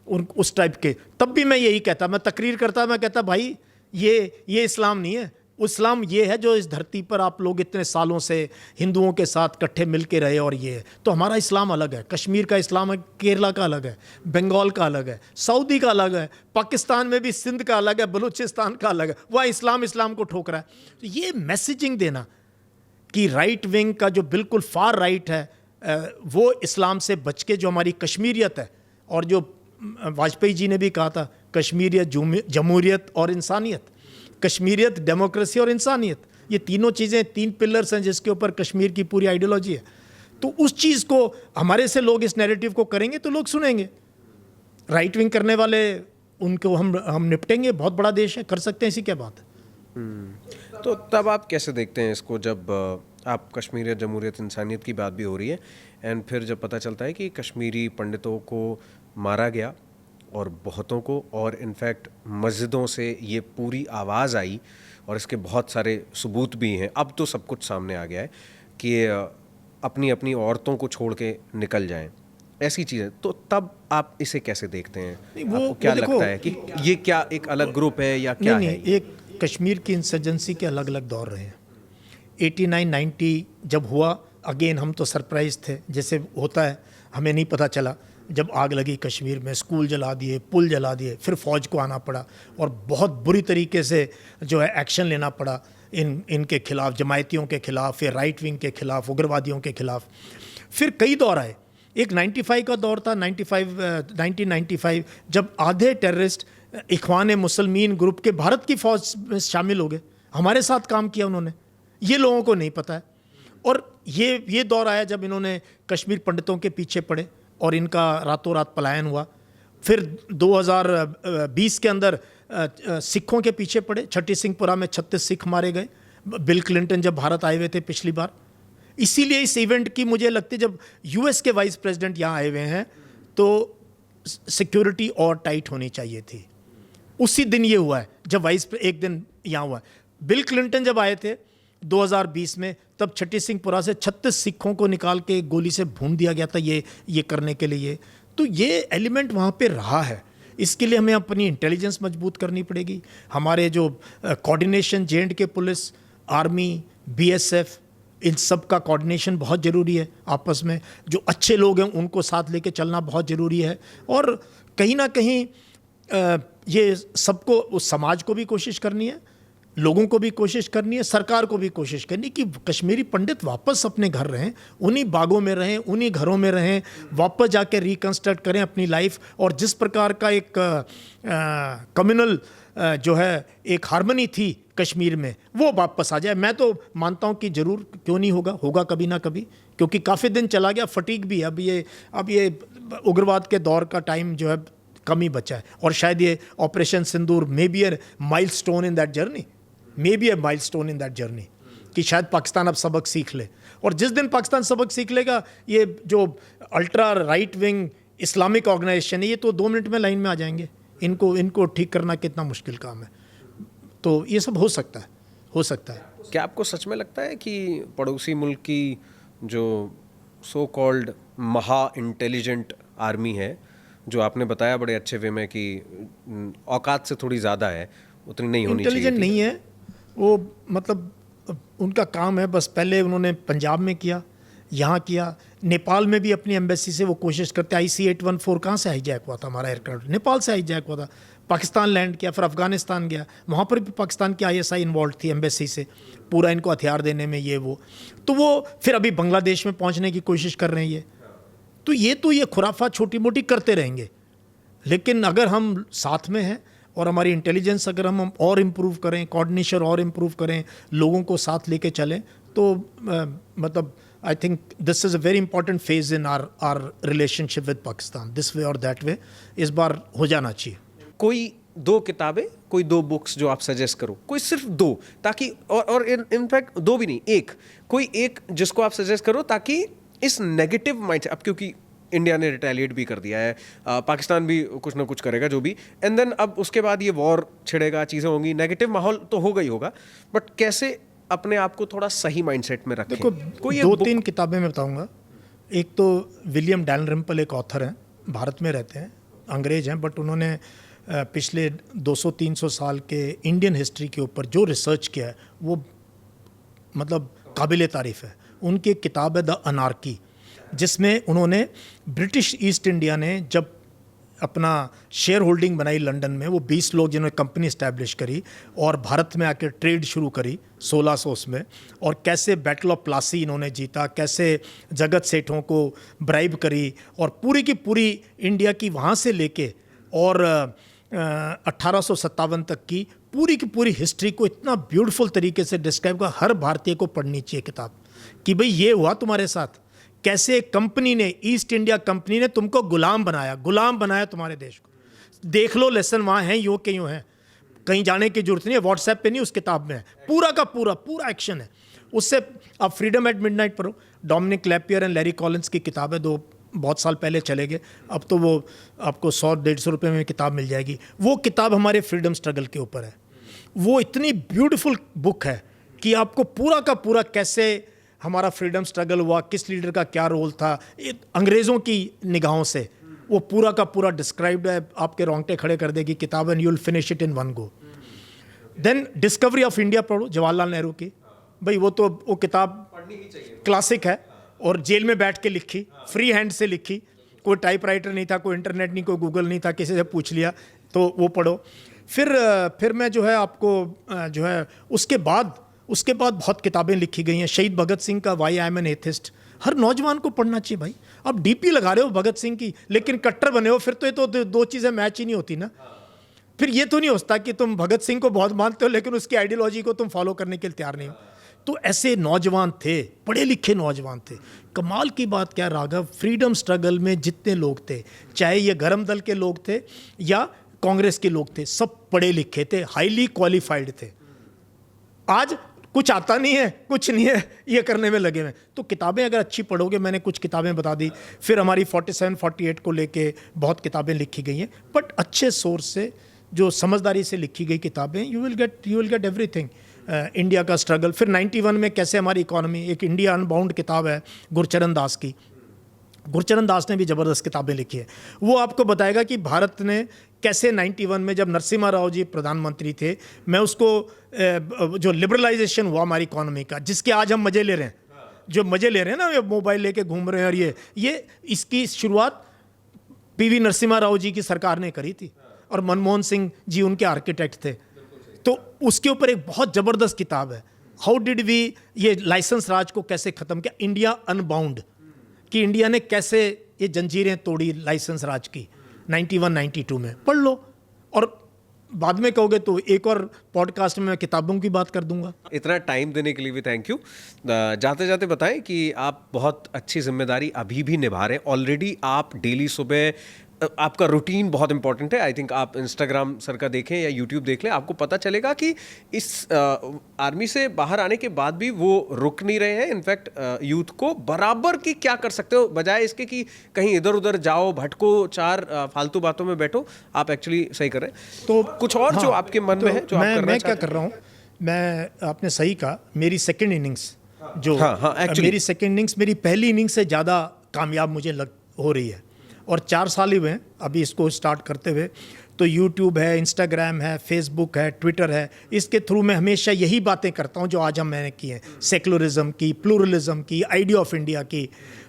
उस टाइप के। तब भी मैं यही कहता, मैं तकरीर करता, मैं कहता भाई ये इस्लाम नहीं है, इस्लाम ये है जो इस धरती पर आप लोग इतने सालों से हिंदुओं के साथ इकट्ठे मिल के रहे, और ये है। तो हमारा इस्लाम अलग है, कश्मीर का इस्लाम है, केरला का अलग है, बंगाल का अलग है, सऊदी का अलग है, पाकिस्तान में भी सिंध का अलग है, बलूचिस्तान का अलग है, वह इस्लाम को ठोक रहा है। तो ये मैसेजिंग देना कि राइट विंग का जो बिल्कुल फार राइट है, वो इस्लाम से बच के जो हमारी कश्मीरियत है, और जो वाजपेयी जी ने भी कहा था, कश्मीरियत, जमहूरियत और इंसानियत, कश्मीरियत, डेमोक्रेसी और इंसानियत, ये तीनों चीज़ें, 3 पिलर्स हैं जिसके ऊपर कश्मीर की पूरी आइडियोलॉजी है। तो उस चीज़ को हमारे से लोग इस नैरेटिव को करेंगे तो लोग सुनेंगे। राइट विंग करने वाले, उनको हम निपटेंगे, बहुत बड़ा देश है, कर सकते हैं, ऐसी क्या बात है। तो तब आप कैसे देखते हैं इसको, जब आप कश्मीरियत, जमहूरियत, इंसानियत की बात भी हो रही है, एंड फिर जब पता चलता है कि कश्मीरी पंडितों को मारा गया और बहुतों को, और इनफैक्ट मस्जिदों से ये पूरी आवाज़ आई, और इसके बहुत सारे सबूत भी हैं, अब तो सब कुछ सामने आ गया है कि अपनी अपनी औरतों को छोड़ के निकल जाएं, ऐसी चीज़ें, तो तब आप इसे कैसे देखते हैं? आपको क्या लगता है कि ये क्या एक अलग ग्रुप है या क्या है? एक कश्मीर की इंसर्जेंसी के अलग अलग दौर रहे हैं। 89-90 जब हुआ, अगेन हम तो सरप्राइज थे, जैसे होता है, हमें नहीं पता चला। जब आग लगी कश्मीर में, स्कूल जला दिए, पुल जला दिए, फिर फ़ौज को आना पड़ा और बहुत बुरी तरीके से जो है एक्शन लेना पड़ा इनके खिलाफ, जमायतियों के खिलाफ, फिर राइट विंग के खिलाफ, उग्रवादियों के खिलाफ। फिर कई दौर आए, एक 95 का दौर था, 1995, जब आधे टेररिस्ट इख्वान मुसलमीन ग्रुप के भारत की फ़ौज में शामिल हो गए, हमारे साथ काम किया उन्होंने, ये लोगों को नहीं पता है। और ये दौर आया जब इन्होंने कश्मीर पंडितों के पीछे पड़े और इनका रातों रात पलायन हुआ। फिर 2020 के अंदर सिखों के पीछे पड़े, छठी सिंहपुरा में 36 सिख मारे गए, बिल क्लिंटन जब भारत आए हुए थे पिछली बार। इसीलिए इस इवेंट की मुझे लगती है, जब US के वाइस प्रेसिडेंट यहाँ आए हुए हैं तो सिक्योरिटी और टाइट होनी चाहिए थी। उसी दिन ये हुआ है जब एक दिन यहाँ हुआ है। बिल क्लिंटन जब आए थे 2020 में, तब छठी सिंहपुरा से 36 सिखों को निकाल के गोली से भून दिया गया था ये करने के लिए। तो ये एलिमेंट वहाँ पे रहा है। इसके लिए हमें अपनी इंटेलिजेंस मजबूत करनी पड़ेगी। हमारे जो coordination J&K police, army, BSF, इन सब का कोऑर्डिनेशन बहुत ज़रूरी है आपस में। जो अच्छे लोग हैं उनको साथ लेके चलना बहुत ज़रूरी है। और कहीं ना कहीं ये सबको, उस समाज को भी कोशिश करनी है, लोगों को भी कोशिश करनी है, सरकार को भी कोशिश करनी कि कश्मीरी पंडित वापस अपने घर रहें, उन्हीं बागों में रहें, उन्हीं घरों में रहें, वापस जाके रिकंस्ट्रक्ट करें अपनी लाइफ। और जिस प्रकार का एक कम्युनल जो है एक हार्मनी थी कश्मीर में, वो वापस आ जाए। मैं तो मानता हूँ कि ज़रूर, क्यों नहीं होगा, होगा कभी ना कभी, क्योंकि काफ़ी दिन चला गया, फटीग भी है। अब ये उग्रवाद के दौर का टाइम जो है कम ही बचा है। और शायद ये operation Sindoor may be A milestone in that journey, may be A milestone in that journey, कि शायद पाकिस्तान अब सबक सीख ले। और जिस दिन पाकिस्तान सबक सीख लेगा, ये जो ultra right wing Islamic organization है, ये तो 2 मिनट में लाइन में आ जाएंगे। इनको ठीक करना कितना मुश्किल काम है। तो ये सब हो सकता है। क्या आपको सच में लगता है कि पड़ोसी मुल्क की जो सो कॉल्ड महा इंटेलिजेंट आर्मी है, जो आपने बताया बड़े अच्छे वे में कि औकात से थोड़ी ज़्यादा है, उतनी नहीं होनी चाहिए? इंटेलिजेंट नहीं है वो, मतलब उनका काम है बस। पहले उन्होंने पंजाब में किया, यहाँ किया, नेपाल में भी अपनी एम्बेसी से वो कोशिश करते। IC-814 कहाँ से हाईजैक हुआ था? हमारा एयरक्राफ्ट नेपाल से हाईजैक हुआ था। पाकिस्तान लैंड किया, फिर अफगानिस्तान गया, वहाँ पर भी पाकिस्तान की ISI इन्वॉल्व थी एम्बेसी से, पूरा इनको हथियार देने में, ये वो। तो वो फिर अभी बांग्लादेश में पहुँचने की कोशिश कर रहे हैं ये। तो ये खुराफात छोटी मोटी करते रहेंगे। लेकिन अगर हम साथ में हैं और हमारी इंटेलिजेंस अगर हम और इम्प्रूव करें, कोऑर्डिनेशन और इम्प्रूव करें, लोगों को साथ लेके चलें, तो मतलब I think this is a very important phase in our relationship with Pakistan, this way और दैट वे। इस बार हो जाना चाहिए। कोई 2 किताबें, कोई 2 बुक्स जो आप सजेस्ट करो, कोई सिर्फ 2, ताकि और इनफैक्ट 2 भी नहीं, कोई एक जिसको आप सजेस्ट करो, ताकि इस नेगेटिव माइंड, अब क्योंकि इंडिया ने रिटेलिएट भी कर दिया है, पाकिस्तान भी कुछ ना कुछ करेगा जो भी, एंड देन अब उसके बाद ये वॉर छिड़ेगा, चीज़ें होंगी, नेगेटिव माहौल तो होगा ही होगा, बट कैसे अपने आप को थोड़ा सही माइंडसेट में रखें? देखो, कोई 2-3 किताबें मैं बताऊंगा। एक तो विलियम डैलरिम्पल एक ऑथर हैं, भारत में रहते हैं, अंग्रेज हैं, बट उन्होंने पिछले 200-300 साल के इंडियन हिस्ट्री के ऊपर जो रिसर्च किया है वो मतलब काबिल तारीफ़ है। उनकी एक किताब है द अनार्की, जिसमें उन्होंने ब्रिटिश ईस्ट इंडिया ने जब अपना शेयर होल्डिंग बनाई लंदन में, वो 20 लोग जिन्होंने कंपनी इस्टेब्लिश करी और भारत में आके ट्रेड शुरू करी 1600 में, और कैसे बैटल ऑफ प्लासी इन्होंने जीता, कैसे जगत सेठों को ब्राइब करी, और पूरी की पूरी इंडिया की वहाँ से लेके और 1857 तक की पूरी हिस्ट्री को इतना ब्यूटीफुल तरीके से डिस्क्राइब कर, हर भारतीय को पढ़नी चाहिए किताब, कि भाई ये हुआ तुम्हारे साथ, कैसे कंपनी ने, ईस्ट इंडिया कंपनी ने तुमको गुलाम बनाया तुम्हारे देश को। देख लो, लेसन वहाँ हैं, यूँ के यूँ हैं, कहीं जाने की जरूरत नहीं है, व्हाट्सएप पे नहीं, उस किताब में है, पूरा का पूरा एक्शन है। उससे आप फ्रीडम एट मिडनाइट पढ़ो, Dominique Lapierre and Larry Collins की किताब है, 2 बहुत साल पहले चले गए, अब तो वो आपको 100-150 रुपये में किताब मिल जाएगी। वो किताब हमारे फ्रीडम स्ट्रगल के ऊपर है। वो इतनी ब्यूटीफुल बुक है कि आपको पूरा का पूरा कैसे हमारा फ्रीडम स्ट्रगल हुआ, किस लीडर का क्या रोल था, अंग्रेज़ों की निगाहों से वो पूरा का पूरा डिस्क्राइब्ड है। आपके रोंगटे खड़े कर देगी किताब, and you will finish it in 1 go. Then Discovery of India पढ़ो, जवाहरलाल नेहरू की, भाई वो किताब पढ़नी ही चाहिए, क्लासिक है, और जेल में बैठ के लिखी, फ्री हैंड से लिखी, कोई टाइपराइटर नहीं था, कोई इंटरनेट नहीं, कोई गूगल नहीं था, किसी से पूछ लिया, तो वो पढ़ो। फिर मैं जो है आपको जो है उसके बाद बहुत किताबें लिखी गई हैं। शहीद भगत सिंह का why I am an atheist, हर नौजवान को पढ़ना चाहिए भाई। आप डीपी लगा रहे हो भगत सिंह की, लेकिन कट्टर बने हो, फिर तो ये तो 2 चीज़ें मैच ही नहीं होती ना। फिर ये तो नहीं होता कि तुम भगत सिंह को बहुत मानते हो लेकिन उसकी आइडियोलॉजी को तुम फॉलो करने के लिए तैयार नहीं हो। तो ऐसे नौजवान थे, पढ़े लिखे नौजवान थे। कमाल की बात क्या राघव, फ्रीडम स्ट्रगल में जितने लोग थे, चाहे ये गरम दल के लोग थे या कांग्रेस के लोग थे, सब पढ़े लिखे थे, हाईली क्वालिफाइड थे। आज कुछ आता नहीं है, कुछ नहीं है, ये करने में लगे हुए। तो किताबें अगर अच्छी पढ़ोगे, मैंने कुछ किताबें बता दी, फिर हमारी 47-48 को लेके बहुत किताबें लिखी गई हैं, बट अच्छे सोर्स से, जो समझदारी से लिखी गई किताबें, you will get everything. India का स्ट्रगल, फिर 91 में कैसे हमारी इकोनॉमी, एक इंडिया अनबाउंड किताब है गुरचरण दास की, गुरचरण दास ने भी ज़बरदस्त किताबें लिखी है। वो आपको बताएगा कि भारत ने कैसे 91 में जब नरसिम्हा राव जी प्रधानमंत्री थे, मैं उसको जो लिबरलाइजेशन हुआ हमारी इकोनॉमी का, जिसके आज हम मज़े ले रहे हैं, जो मज़े ले रहे हैं ना, ये मोबाइल लेके घूम रहे हैं, और ये इसकी शुरुआत पीवी नरसिम्हा राव जी की सरकार ने करी थी, और मनमोहन सिंह जी उनके आर्किटेक्ट थे। तो उसके ऊपर एक बहुत ज़बरदस्त किताब है, हाउ डिड वी, ये लाइसेंस राज को कैसे ख़त्म किया, इंडिया अनबाउंड, कि इंडिया ने कैसे ये जंजीरें तोड़ी लाइसेंस राज की 91-92 में। पढ़ लो, और बाद में कहोगे तो एक और पॉडकास्ट में मैं किताबों की बात कर दूंगा। इतना टाइम देने के लिए भी थैंक यू। जाते जाते बताएं कि आप बहुत अच्छी जिम्मेदारी अभी भी निभा रहे हैं। ऑलरेडी आप डेली सुबह, आपका रूटीन बहुत इंपॉर्टेंट है। आई थिंक आप इंस्टाग्राम सर का देखें या यूट्यूब देख लें, आपको पता चलेगा कि इस आर्मी से बाहर आने के बाद भी वो रुक नहीं रहे हैं। इनफैक्ट यूथ को बराबर की क्या कर सकते हो, बजाय इसके कि कहीं इधर उधर जाओ, भटको, चार फालतू बातों में बैठो, आप एक्चुअली सही कर रहे हैं। तो कुछ और जो आपके मन में है, जो आप करना मैं चाहते क्या कर रहा हूँ, मैं, आपने सही कहा, मेरी सेकेंड इनिंग्स जो मेरी सेकेंड इनिंग्स मेरी पहली इनिंग्स से ज़्यादा कामयाब मुझे हो रही है, और 4 साल ही हुए हैं अभी इसको स्टार्ट करते हुए। तो यूट्यूब है, इंस्टाग्राम है, फेसबुक है, ट्विटर है, इसके थ्रू मैं हमेशा यही बातें करता हूँ जो आज मैंने की हैं, सेकुलरिज्म की, प्लूरलिज्म की, आइडिया ऑफ इंडिया की।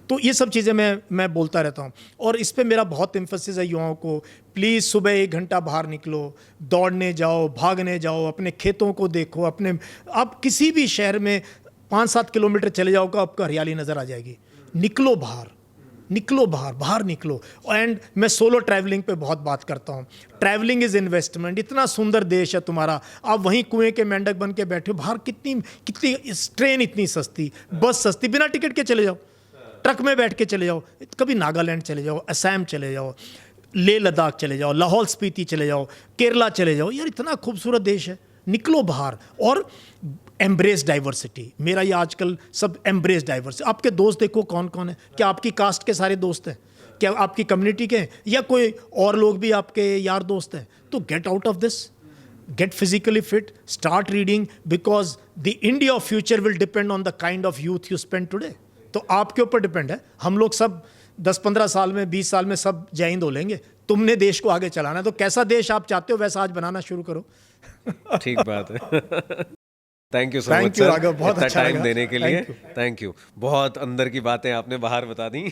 तो ये सब चीज़ें मैं बोलता रहता हूँ, और इस पे मेरा बहुत एम्फेसिस है युवाओं को, प्लीज़ सुबह 1 घंटा बाहर निकलो, दौड़ने जाओ, भागने जाओ, अपने खेतों को देखो, आप किसी भी शहर में 5-7 किलोमीटर चले जाओगे, आपको हरियाली नज़र आ जाएगी। निकलो बाहर निकलो। एंड मैं सोलो ट्रैवलिंग पे बहुत बात करता हूँ। Travelling is investment. इतना सुंदर देश है तुम्हारा, आप वहीं कुएं के मेंढक बन के बैठे हो। बाहर कितनी ट्रेन इतनी सस्ती, बस सस्ती, बिना टिकट के चले जाओ, ट्रक में बैठ के चले जाओ, कभी नागालैंड चले जाओ, असम चले जाओ, लेह लद्दाख चले जाओ, लाहौल स्पीति चले जाओ, केरला चले जाओ। यार इतना खूबसूरत देश है, निकलो बाहर और एम्ब्रेस डाइवर्सिटी। मेरा ये आजकल सब एम्ब्रेस डाइवर्सिटी। आपके दोस्त देखो कौन कौन है, क्या आपकी कास्ट के सारे दोस्त हैं, क्या आपकी कम्युनिटी के हैं, या कोई और लोग भी आपके यार दोस्त हैं? तो get out of this, gate physically fit, start reading, because the India of future will depend on the kind of youth you spend today. तो आपके ऊपर डिपेंड है। हम लोग सब 10-15 साल में, 20 साल में सब जय हिंद हो लेंगे। तुमने देश को आगे चलाना है, तो कैसा देश आप चाहते हो वैसा आज बनाना शुरू करो। ठीक बात है। Thank you so much sir, Raghav, बहुत इतना अच्छा टाइम लगा। देने के लिए। Thank you. बहुत अंदर की बातें आपने बाहर बता दी।